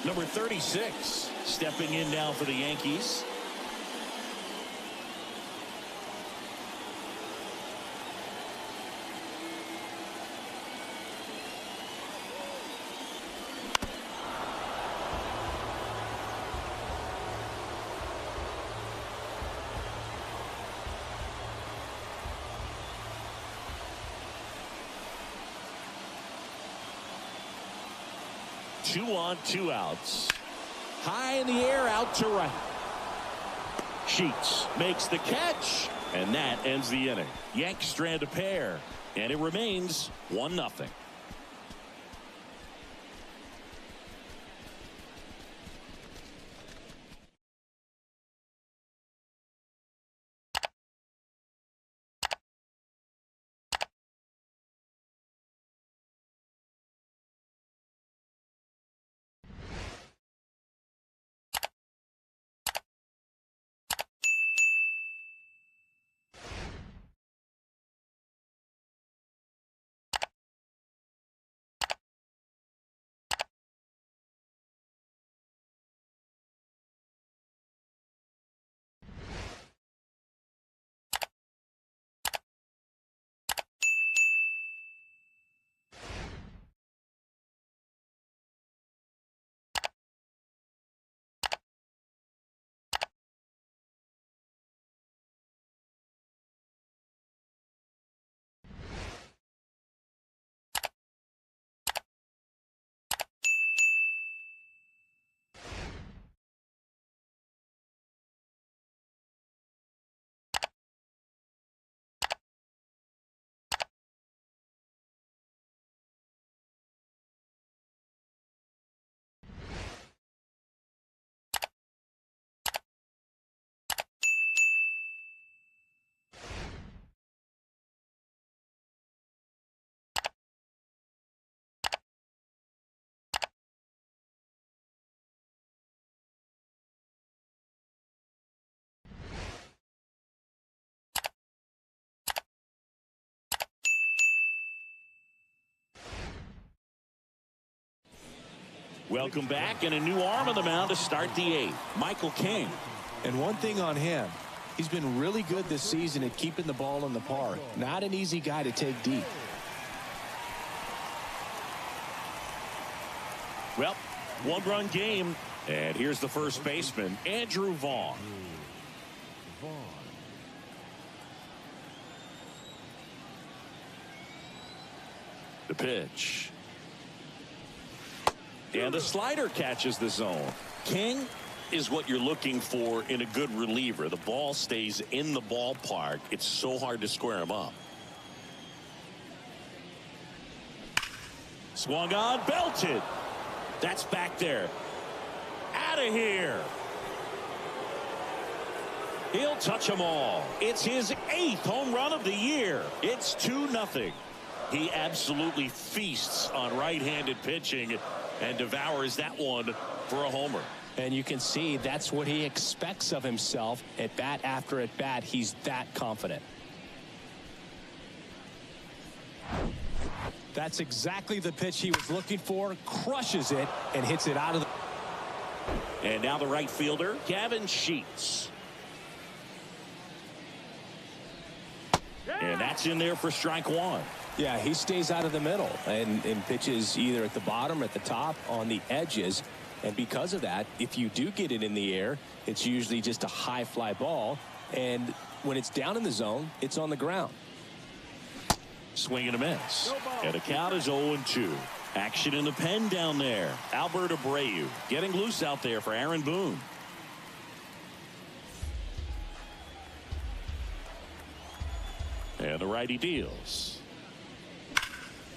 Speaker 1: Number 36 stepping in now for the Yankees. Two on, 2 outs. High in the air, out to right. Sheets makes the catch, and that ends the inning. Yanks strand a pair, and it remains 1-0. Welcome back, and a new arm on the mound to start the 8th. Michael King.
Speaker 2: And one thing on him, He's been really good this season at keeping the ball in the park. Not an easy guy to take deep.
Speaker 1: Well, one-run game. And here's the first baseman, Andrew Vaughn. The pitch. And the slider catches the zone. King is what you're looking for in a good reliever. The ball stays in the ballpark. It's so hard to square him up. Swung on, belted. That's back there. Out of here. He'll touch them all. It's his 8th home run of the year. It's 2-0. He absolutely feasts on right-handed pitching and devours that one for a homer.
Speaker 2: And you can see that's what he expects of himself at bat after at bat. He's that confident. That's exactly the pitch he was looking for. Crushes it and hits it out of the...
Speaker 1: And now the right fielder, Gavin Sheets. And that's in there for strike one.
Speaker 2: Yeah, he stays out of the middle and pitches either at the bottom or at the top on the edges. And because of that, if you do get it in the air, it's usually just a high fly ball. And when it's down in the zone, it's on the ground.
Speaker 1: Swing and a miss. And the count is 0-2. Action in the pen down there. Albert Abreu getting loose out there for Aaron Boone. And the righty deals.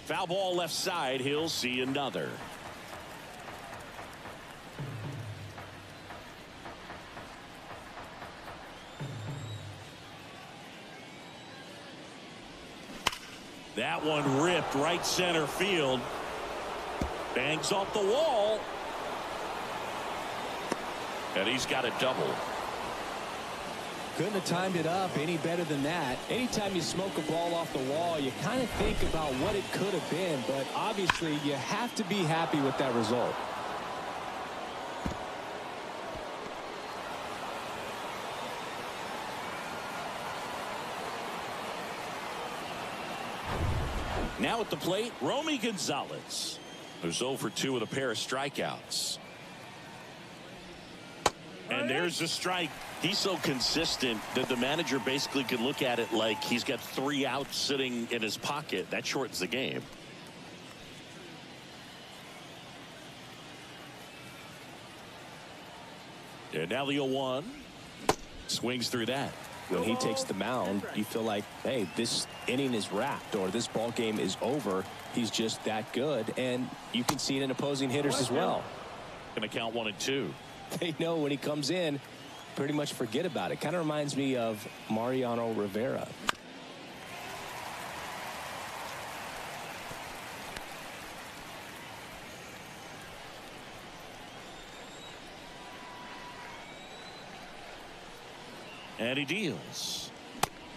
Speaker 1: Foul ball left side. He'll see another. That one ripped right center field. Bangs off the wall. And he's got a double.
Speaker 2: Couldn't have timed it up any better than that. Anytime you smoke a ball off the wall, you kind of think about what it could have been, but obviously you have to be happy with that result.
Speaker 1: Now at the plate, Romy Gonzalez, who's 0 for 2 with a pair of strikeouts. And there's the strike. He's so consistent that the manager basically could look at it like he's got 3 outs sitting in his pocket. That shortens the game. And now the 0-1. Swings through that.
Speaker 2: When he takes the mound, you feel like, hey, this inning is wrapped or this ball game is over. He's just that good. And you can see it in opposing hitters as well.
Speaker 1: Going to count 1 and 2.
Speaker 2: They know when he comes in, pretty much forget about it. Kind of reminds me of Mariano Rivera.
Speaker 1: And he deals.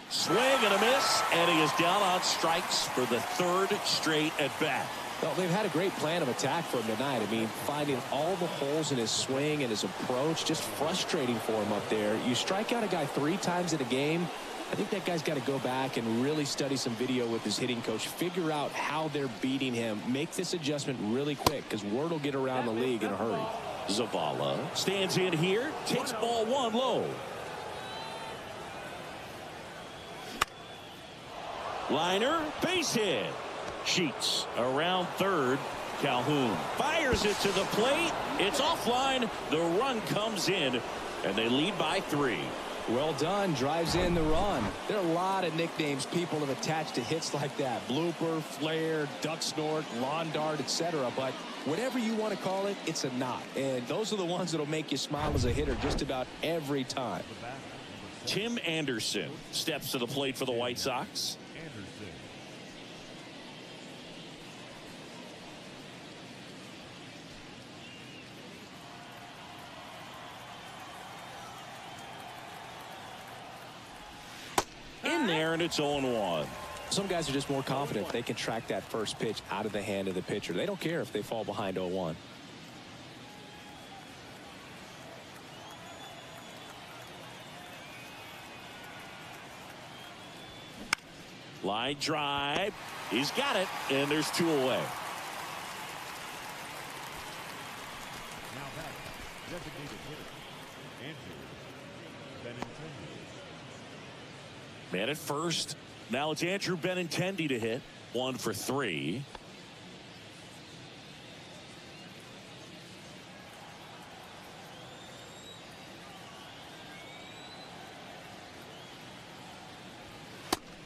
Speaker 1: Swing and a miss, and he is down on strikes for the 3rd straight at bat.
Speaker 2: Well, they've had a great plan of attack for him tonight. I mean, finding all the holes in his swing and his approach, just frustrating for him up there. You strike out a guy 3 times in a game, I think that guy's got to go back and really study some video with his hitting coach, figure out how they're beating him, make this adjustment really quick, because word will get around the league in a hurry.
Speaker 1: Zavala stands in here, takes ball 1 low. Liner, base hit. Sheets around third. Calhoun fires it to the plate. It's offline. The run comes in, and they lead by 3.
Speaker 2: Well done. Drives in the run. There are a lot of nicknames people have attached to hits like that. Blooper, flare, duck snort, lawn dart, etc. But whatever you want to call it, it's a knot. And those are the ones that'll make you smile as a hitter just about every time.
Speaker 1: Tim Anderson steps to the plate for the White Sox. In there, and it's 0-1.
Speaker 2: Some guys are just more confident they can track that first pitch out of the hand of the pitcher. They don't care if they fall behind 0-1.
Speaker 1: Line drive. He's got it, and there's 2 away.
Speaker 3: Now back, designated hitter, Andrew Benintendi.
Speaker 1: Man at first. Now it's Andrew Benintendi to hit. 1 for 3.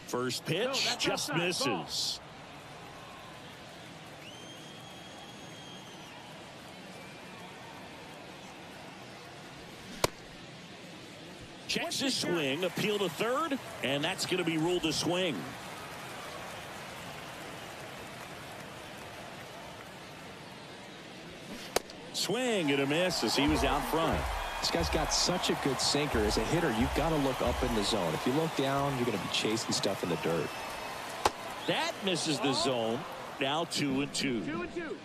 Speaker 1: First pitch just misses. Checks his swing, appeal to third, and that's going to be ruled a swing. Swing and a miss as he was out front.
Speaker 2: This guy's got such a good sinker. As a hitter, you've got to look up in the zone. If you look down, you're going to be chasing stuff in the dirt.
Speaker 1: That misses the zone. Now 2-2.
Speaker 3: 2-2.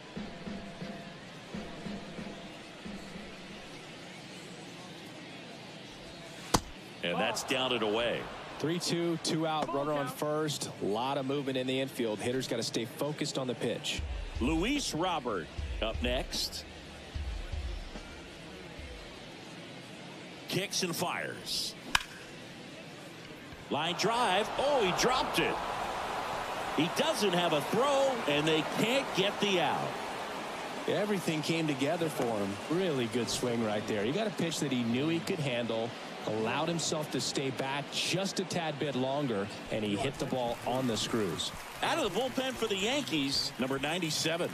Speaker 1: And that's down and away.
Speaker 2: 3-2, 2 out, runner on first. A lot of movement in the infield. Hitter's got to stay focused on the pitch.
Speaker 1: Luis Robert up next. Kicks and fires. Line drive. Oh, he dropped it. He doesn't have a throw, and they can't get the out.
Speaker 2: Everything came together for him. Really good swing right there. He got a pitch that he knew he could handle, allowed himself to stay back just a tad bit longer, and he hit the ball on the screws.
Speaker 1: Out of the bullpen for the Yankees, number 97.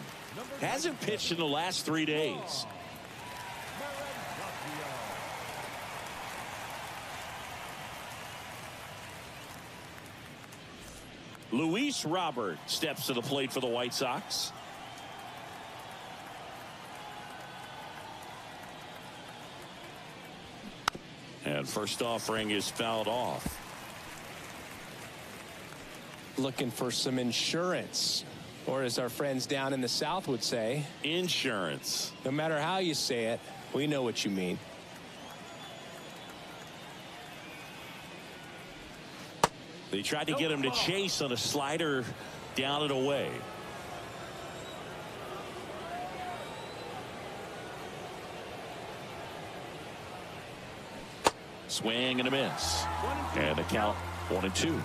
Speaker 1: Hasn't pitched in the last 3 days. Luis Robert steps to the plate for the White Sox. And first offering is fouled off.
Speaker 2: Looking for some insurance, or as our friends down in the South would say,
Speaker 1: insurance.
Speaker 2: No matter how you say it, we know what you mean.
Speaker 1: They tried to get him to chase on a slider down and away. Swing and a miss. And the count 1-2.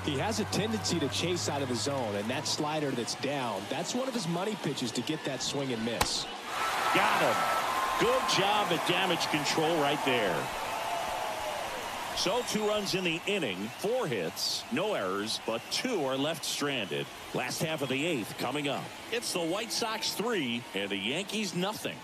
Speaker 2: He has a tendency to chase out of the zone, and that slider that's down, that's one of his money pitches to get that swing and miss.
Speaker 1: Got him. Good job at damage control right there. So 2 runs in the inning, 4 hits, no errors, but 2 are left stranded. Last half of the 8th coming up. It's the White Sox 3 and the Yankees nothing.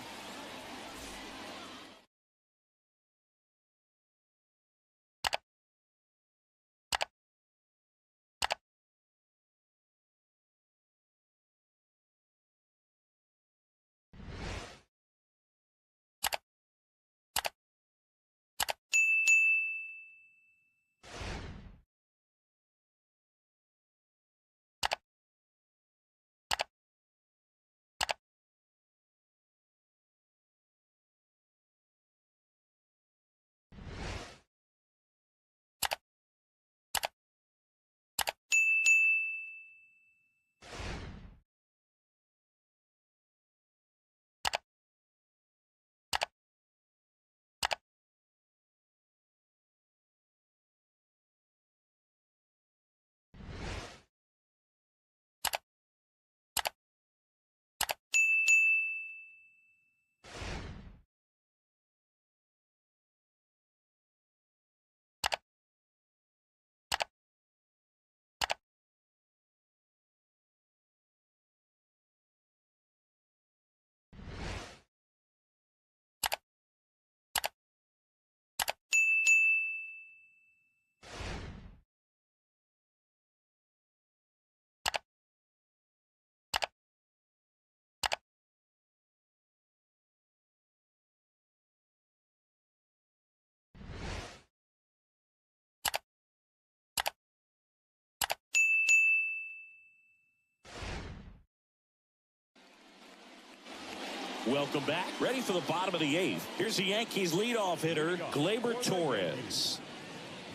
Speaker 1: Welcome back. Ready for the bottom of the 8th. Here's the Yankees leadoff hitter, Gleyber Torres.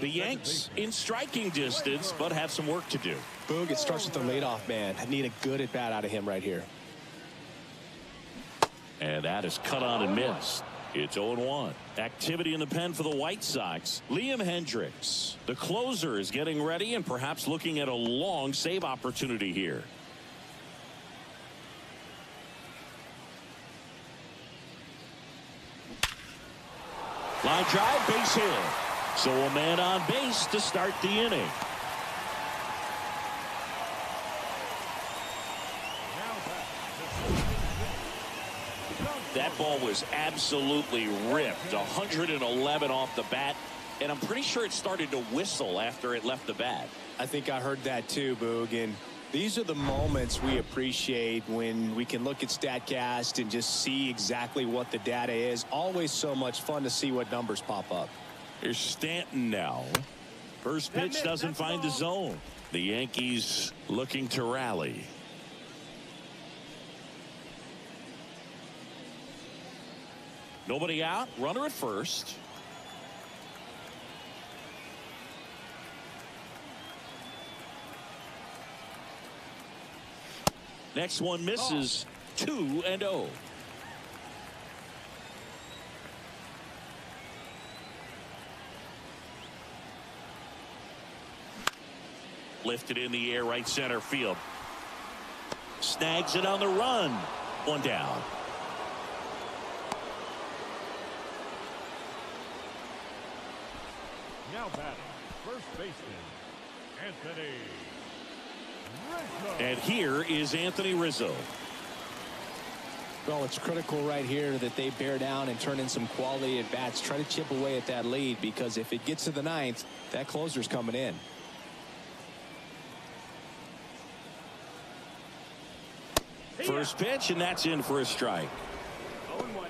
Speaker 1: The Yanks in striking distance, but have some work to do.
Speaker 2: Boog, it starts with the leadoff man. I need a good at bat out of him right here.
Speaker 1: And that is cut on and missed. It's 0-1. Activity in the pen for the White Sox. Liam Hendricks, the closer, is getting ready and perhaps looking at a long save opportunity here. Line drive, base hit. So a man on base to start the inning. That ball was absolutely ripped. 111 off the bat. And I'm pretty sure it started to whistle after it left the bat.
Speaker 2: I think I heard that too, Boog. And these are the moments we appreciate when we can look at StatCast and just see exactly what the data is. Always so much fun to see what numbers pop up.
Speaker 1: Here's Stanton now. First pitch doesn't find the zone. The Yankees looking to rally. Nobody out. Runner at first. Next one misses. 2-0. Lifted in the air, right center field. Snags it on the run. One down.
Speaker 3: Now batting, first baseman, Anthony Rizzo.
Speaker 1: And here is Anthony Rizzo.
Speaker 2: Well, it's critical right here that they bear down and turn in some quality at bats. Try to chip away at that lead, because if it gets to the ninth, that closer's coming in.
Speaker 1: First pitch, and that's in for a strike.
Speaker 3: 0-1.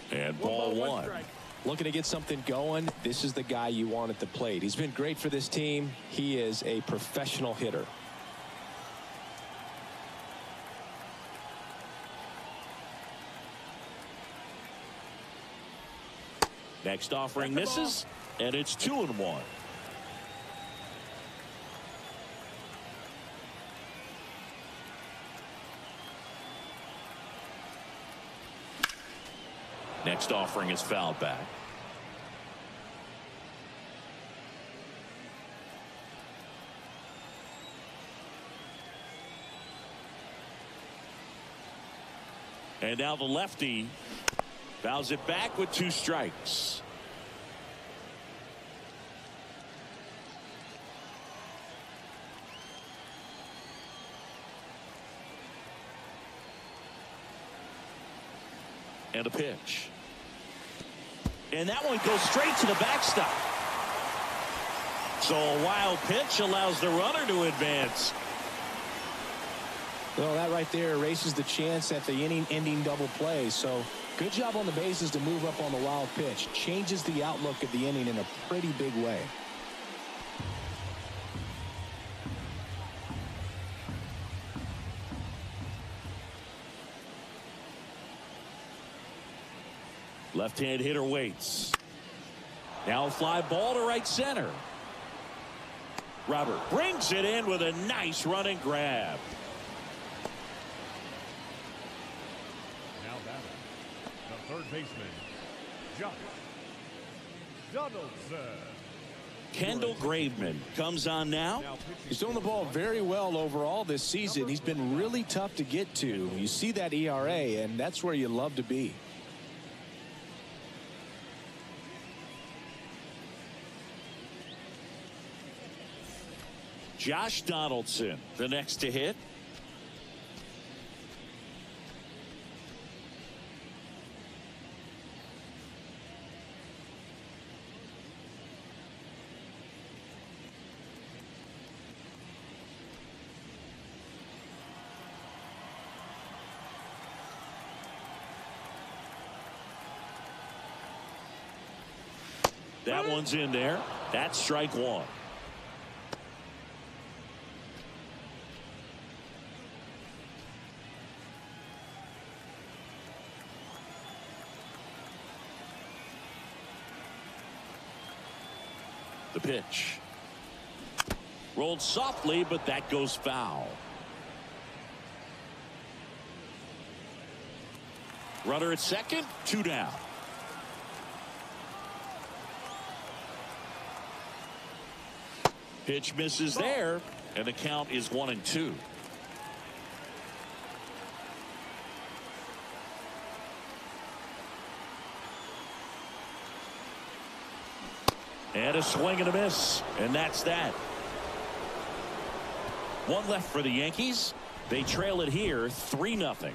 Speaker 1: And ball one.
Speaker 2: Looking to get something going. This is the guy you want at the plate. He's been great for this team. He is a professional hitter.
Speaker 1: Next offering misses, and it's 2-1. Next offering is fouled back. And now the lefty fouls it back with 2 strikes. And a pitch. And that one goes straight to the backstop. So a wild pitch allows the runner to advance.
Speaker 2: Well, that right there erases the chance at the inning-ending double play. So good job on the bases to move up on the wild pitch. Changes the outlook of the inning in a pretty big way.
Speaker 1: Left-hand hitter waits. Now a fly ball to right center. Robert brings it in with a nice running grab.
Speaker 3: Now batting, the third baseman, Josh Donaldson.
Speaker 1: Kendall Graveman comes on now.
Speaker 2: He's throwing the ball very well overall this season. He's been really tough to get to. You see that ERA, and that's where you love to be.
Speaker 1: Josh Donaldson, the next to hit. That one's in there. That's strike 1. The pitch. Rolled softly, but that goes foul. Runner at second, 2 down. Pitch misses there, and the count is 1-2. And a swing and a miss, and that's that. One left for the Yankees. They trail it here 3-0.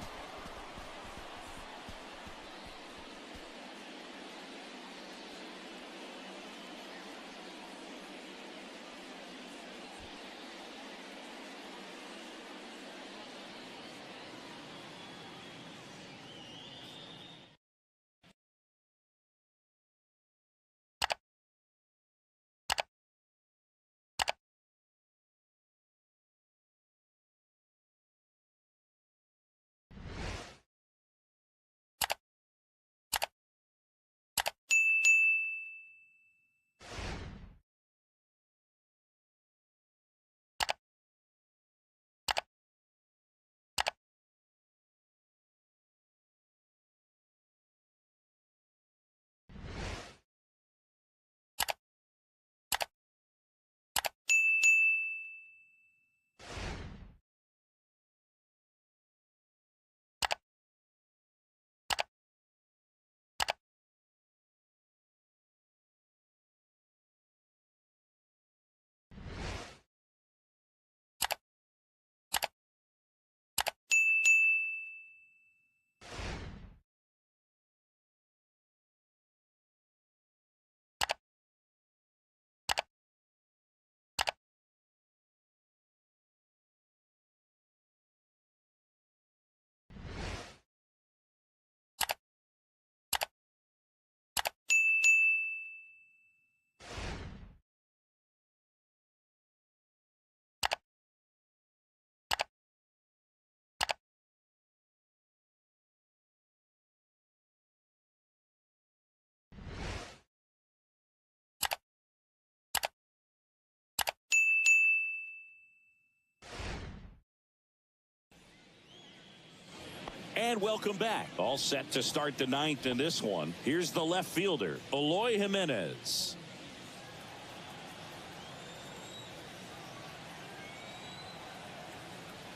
Speaker 1: And welcome back. All set to start the 9th in this one. Here's the left fielder, Eloy Jimenez.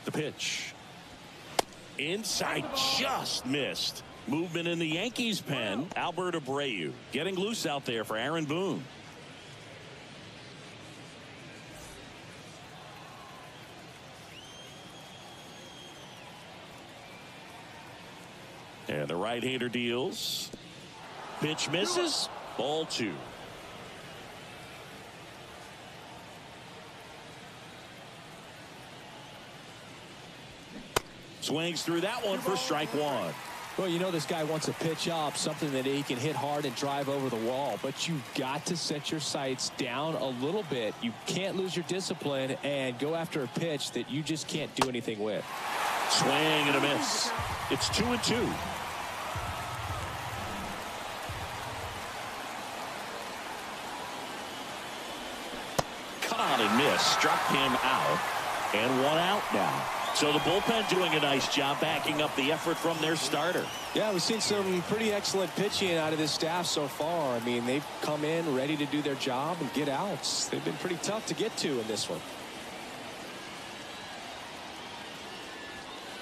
Speaker 1: The pitch. Inside, just missed. Movement in the Yankees pen. Albert Abreu getting loose out there for Aaron Boone. And the right-hander deals. Pitch misses. Ball 2. Swings through that one for strike 1.
Speaker 2: Well, you know this guy wants to pitch up, something that he can hit hard and drive over the wall. But you've got to set your sights down a little bit. You can't lose your discipline and go after a pitch that you just can't do anything with.
Speaker 1: Swing and a miss. It's 2-2. Caught and missed. Struck him out. And 1 out now. So the bullpen doing a nice job backing up the effort from their starter.
Speaker 2: Yeah, we've seen some pretty excellent pitching out of this staff so far. I mean, they've come in ready to do their job and get outs. They've been pretty tough to get to in this one.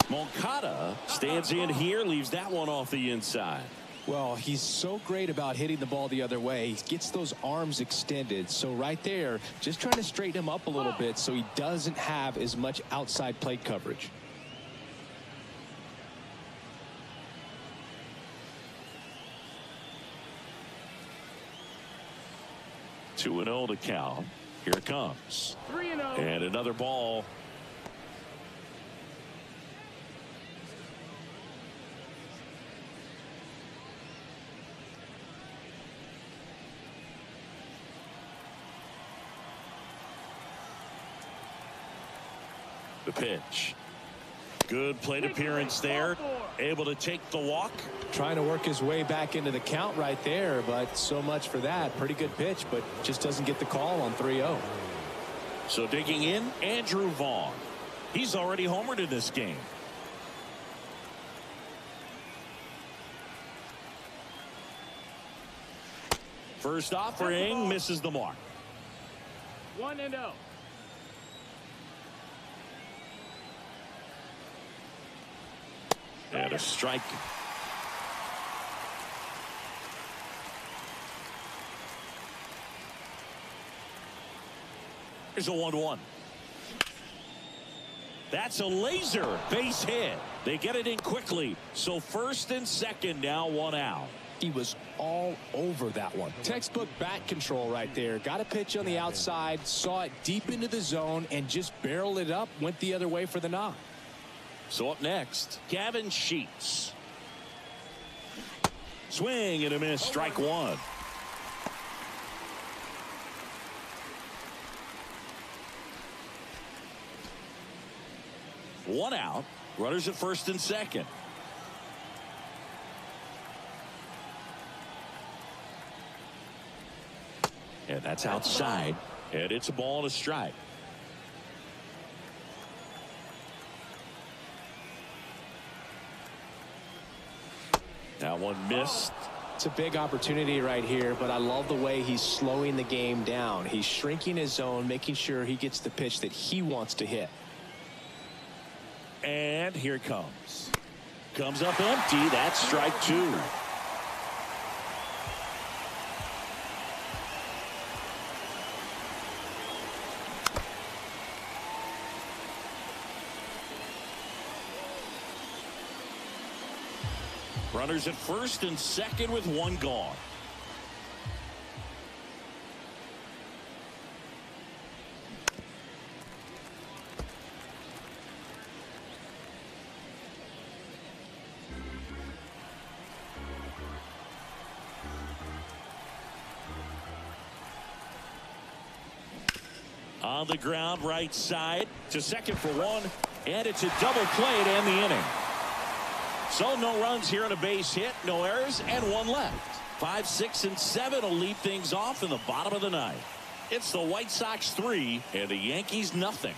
Speaker 1: Moncada stands in here, leaves that one off the inside.
Speaker 2: Well, he's so great about hitting the ball the other way. He gets those arms extended. So right there, just trying to straighten him up a little bit so he doesn't have as much outside plate coverage.
Speaker 1: Two and 0 to count. Here it comes. 3-0. And another ball. The pitch. Good plate appearance there. Able to take the walk.
Speaker 2: Trying to work his way back into the count right there, but so much for that. Pretty good pitch, but just doesn't get the call on 3-0.
Speaker 1: So digging in, Andrew Vaughn. He's already homered in this game. First offering misses the mark.
Speaker 3: 1-0.
Speaker 1: And a strike. Here's a 1-1. That's a laser base hit. They get it in quickly. So first and second, now one out.
Speaker 2: He was all over that one. Textbook bat control right there. Got a pitch on the outside, saw it deep into the zone, and just barreled it up, went the other way for the knock.
Speaker 1: So up next, Gavin Sheets. Swing and a miss, strike one. One out, runners at first and second. And that's outside, and it's a ball and a strike. That one missed.
Speaker 2: It's a big opportunity right here, but I love the way he's slowing the game down. He's shrinking his zone, making sure he gets the pitch that he wants to hit.
Speaker 1: And here it comes. Comes up empty. That's strike two. Runners at first and second with one gone. On the ground, right side to second for one, and it's a double play to end the inning. So no runs here on a base hit, no errors, and one left. 5, 6, and 7 will lead things off in the bottom of the ninth. It's the White Sox 3 and the Yankees nothing.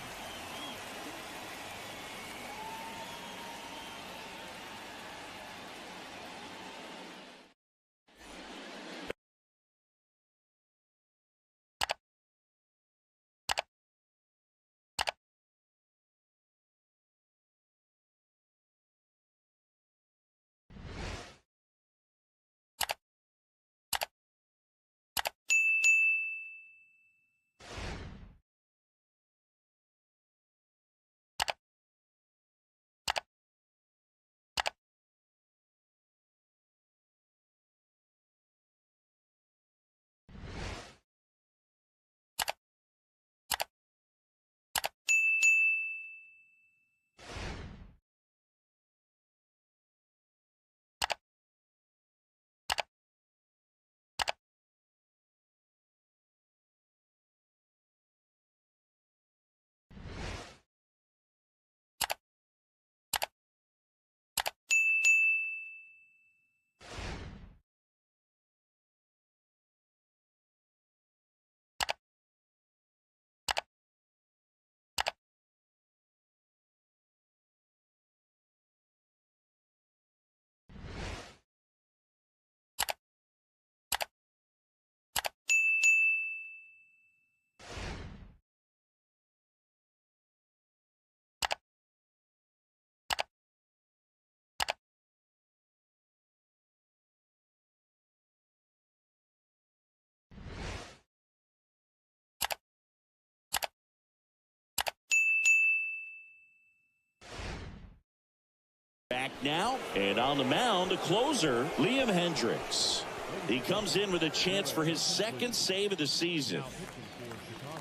Speaker 1: Back now, and on the mound, the closer, Liam Hendricks. He comes in with a chance for his second save of the season.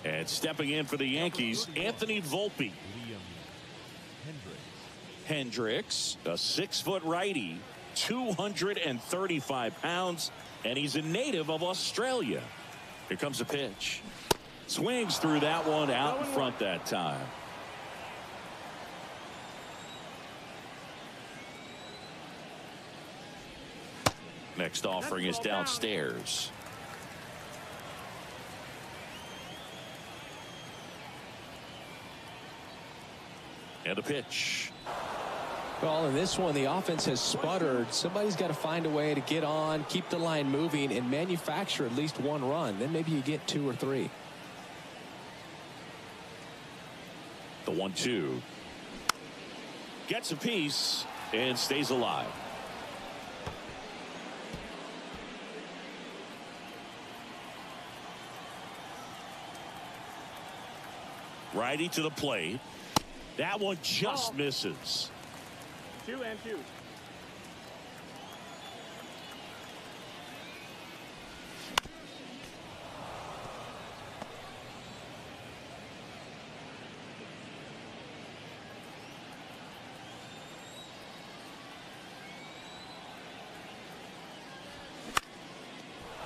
Speaker 1: And stepping in for the Yankees, Anthony Volpe. Hendricks, a 6-foot righty, 235 pounds, and he's a native of Australia. Here comes a pitch. Swings through that one out in front that time. Next offering is downstairs. And a pitch.
Speaker 2: Well, in this one, the offense has sputtered. Somebody's got to find a way to get on, keep the line moving, and manufacture at least one run. Then maybe you get 2 or 3.
Speaker 1: The 1-2. Gets a piece and stays alive. Righty to the plate. That one just misses.
Speaker 3: 2-2.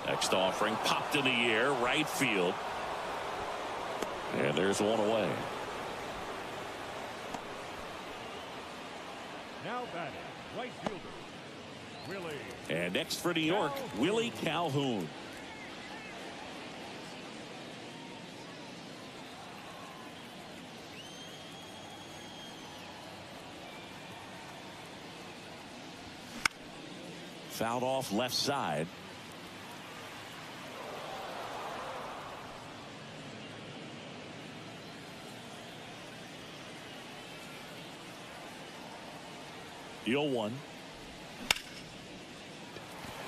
Speaker 1: Next offering popped in the air, right field. And there's one away.
Speaker 3: Now batting, right fielder, Willie.
Speaker 1: And next for New York, Willie Calhoun. Fouled off left side. The 0-1.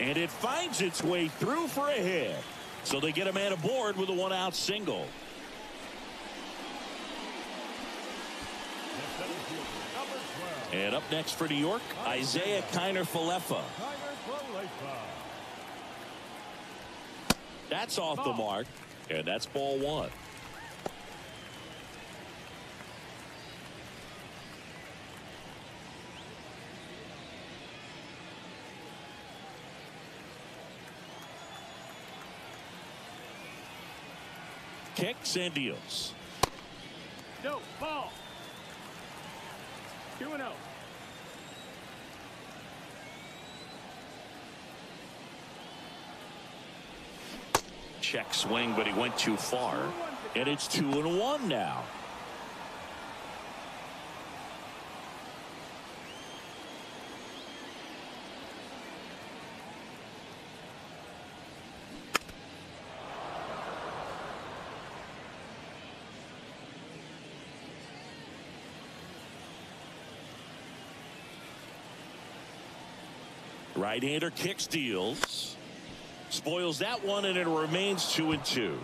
Speaker 1: And it finds its way through for a hit. So they get a man aboard with a 1-out single. And up next for New York, Isaiah Kiner-Falefa. That's off the mark, and that's ball 1. Kicks and deals.
Speaker 3: No, ball. 2-0.
Speaker 1: Check swing, but he went too far. And it's 2-1 now. Right-hander kicks, deals. Spoils that one, and it remains 2-2.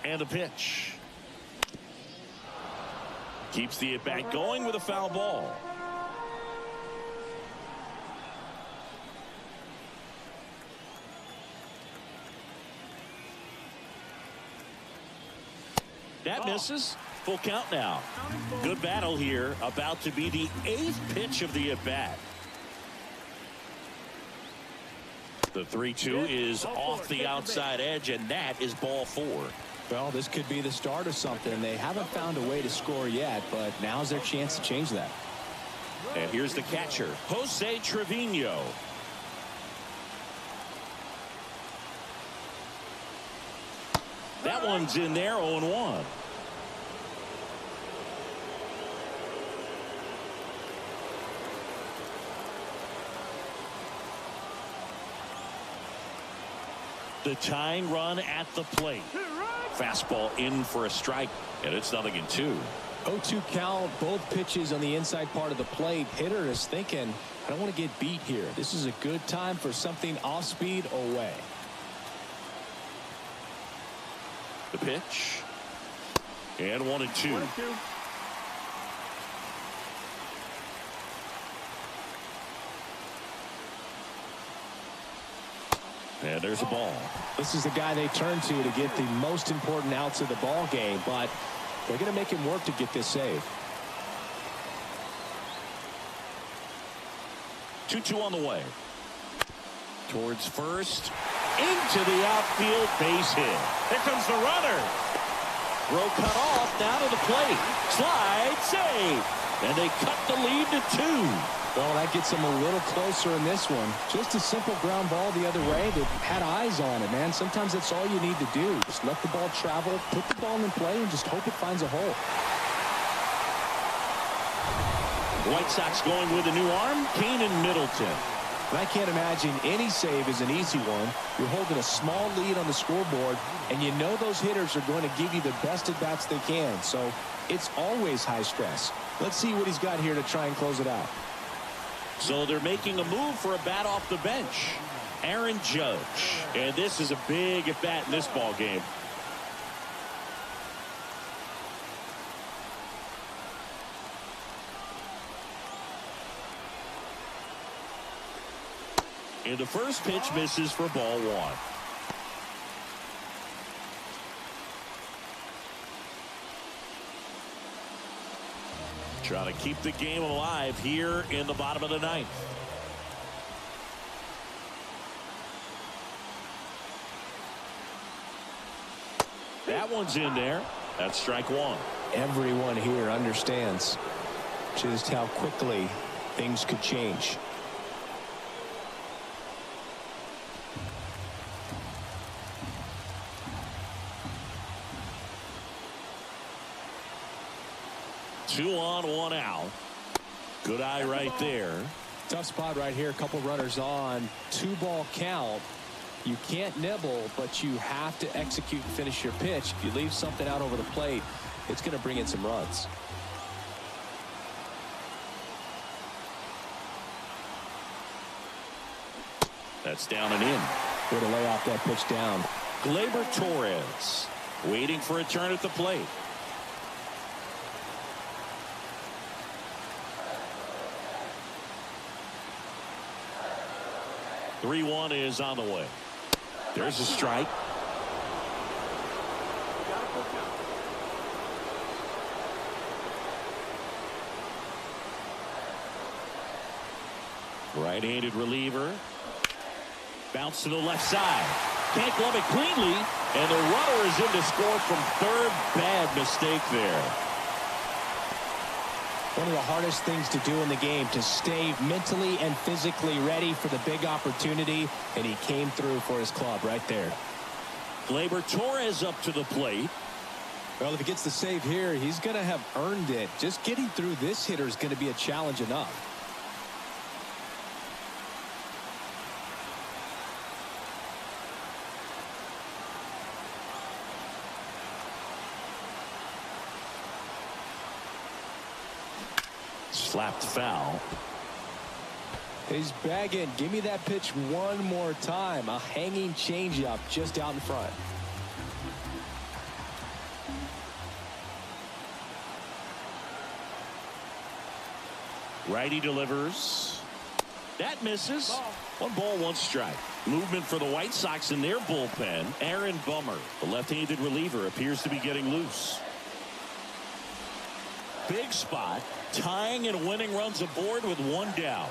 Speaker 1: And a pitch. Keeps the at-bat going with a foul ball. That misses. Full count now. Good battle here. About to be the 8th pitch of the at-bat. The 3-2 is off the outside edge, and that is ball 4.
Speaker 2: Well, this could be the start of something. They haven't found a way to score yet, but now's their chance to change that.
Speaker 1: And here's the catcher, Jose Trevino. That one's in there, 0-1. The tying run at the plate. Fastball in for a strike, and it's 0-2.
Speaker 2: 0-2 count, both pitches on the inside part of the plate. Hitter is thinking, I don't want to get beat here. This is a good time for something off speed away.
Speaker 1: The pitch. And 1-2. And there's a ball.
Speaker 2: This is the guy they turn to get the most important outs of the ball game, but they're going to make him work to get this save.
Speaker 1: 2-2 on the way. Towards first. Into the outfield, base hit. Here comes the runner. Throw cut off, down to the plate. Slide, save. And they cut the lead to 2.
Speaker 2: Well, that gets them a little closer in this one. Just a simple ground ball the other way that had eyes on it, man. Sometimes that's all you need to do. Just let the ball travel, put the ball in play, and just hope it finds a hole.
Speaker 1: The White Sox going with a new arm, Kane Middleton.
Speaker 2: And I can't imagine any save is an easy one. You're holding a small lead on the scoreboard, and you know those hitters are going to give you the best at-bats they can. So it's always high stress. Let's see what he's got here to try and close it out.
Speaker 1: So they're making a move for a bat off the bench. Aaron Judge. And this is a big at-bat in this ball game. And the first pitch misses for ball 1. Trying to keep the game alive here in the bottom of the 9th. That one's in there. That's strike 1.
Speaker 2: Everyone here understands just how quickly things could change.
Speaker 1: Two on, one out. Good eye right there.
Speaker 2: Tough spot right here. A couple runners on. 2-ball count. You can't nibble, but you have to execute and finish your pitch. If you leave something out over the plate, it's going to bring in some runs.
Speaker 1: That's down and in.
Speaker 2: Way to lay off that pitch down.
Speaker 1: Gleyber Torres waiting for a turn at the plate. 3-1 is on the way. There's a strike. Right-handed reliever. Bounce to the left side. Can't glove it cleanly. And the runner is in to score from third. Bad mistake there.
Speaker 2: One of the hardest things to do in the game, to stay mentally and physically ready for the big opportunity, and he came through for his club right there.
Speaker 1: Gleyber Torres up to the plate.
Speaker 2: Well, if he gets the save here, he's going to have earned it. Just getting through this hitter is going to be a challenge enough.
Speaker 1: Slapped foul.
Speaker 2: He's begging. Give me that pitch one more time. A hanging changeup just out in front.
Speaker 1: Righty delivers. That misses. 1 ball, 1 strike. Movement for the White Sox in their bullpen. Aaron Bummer, the left-handed reliever, appears to be getting loose. Big spot. Tying and winning runs aboard with 1 down.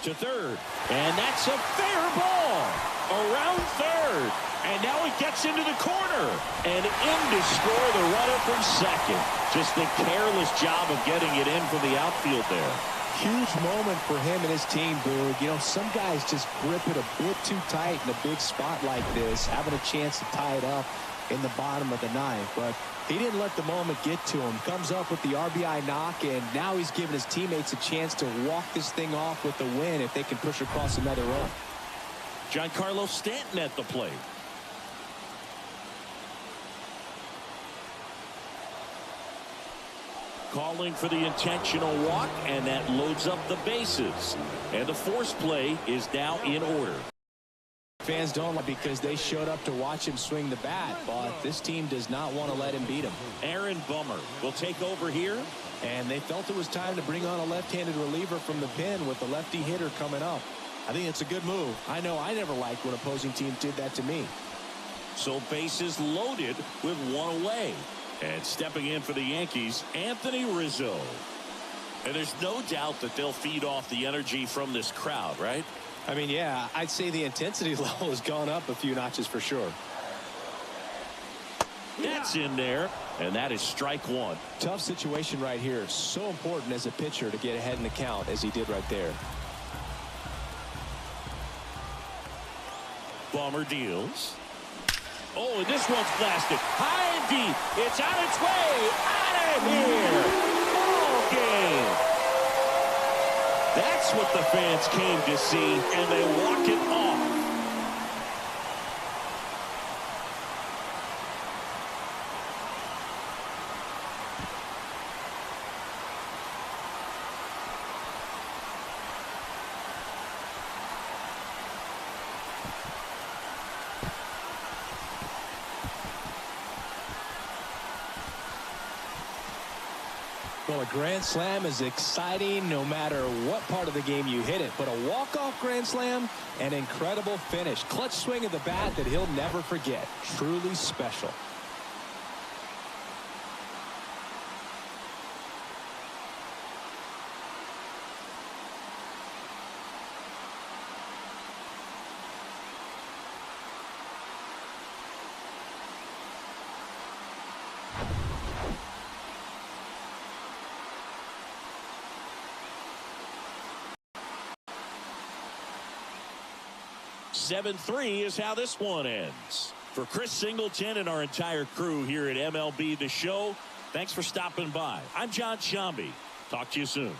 Speaker 1: To third. And that's a fair ball. Around third. And now he gets into the corner. And in to score the runner from second. Just a careless job of getting it in from the outfield there.
Speaker 2: Huge moment for him and his team, Boog. You know, some guys just grip it a bit too tight in a big spot like this, having a chance to tie it up in the bottom of the 9th. But he didn't let the moment get to him. Comes up with the RBI knock, and now he's giving his teammates a chance to walk this thing off with the win if they can push across another run.
Speaker 1: Giancarlo Stanton at the plate. Calling for the intentional walk, and that loads up the bases. And the force play is now in order.
Speaker 2: Fans don't like because they showed up to watch him swing the bat, but this team does not want to let him beat him.
Speaker 1: Aaron Bummer will take over here.
Speaker 2: And they felt it was time to bring on a left-handed reliever from the pen with the lefty hitter coming up. I think it's a good move. I know I never liked when opposing teams did that to me.
Speaker 1: So bases loaded with 1 away. And stepping in for the Yankees, Anthony Rizzo. And there's no doubt that they'll feed off the energy from this crowd, right?
Speaker 2: I mean, yeah, I'd say the intensity level has gone up a few notches for sure.
Speaker 1: That's in there, and that is strike one.
Speaker 2: Tough situation right here. So important as a pitcher to get ahead in the count as he did right there.
Speaker 1: Bomber deals. Oh, and this one's blasted. High and deep. It's on its way. Out of here. Ball game. That's what the fans came to see, and they walk it off.
Speaker 2: Well, a grand slam is exciting no matter what part of the game you hit it. But a walk-off grand slam, an incredible finish. Clutch swing of the bat that he'll never forget. Truly special.
Speaker 1: Seven-3 is how this one ends. For Chris Singleton and our entire crew here at MLB The Show, thanks for stopping by. I'm John Shambi. Talk to you soon.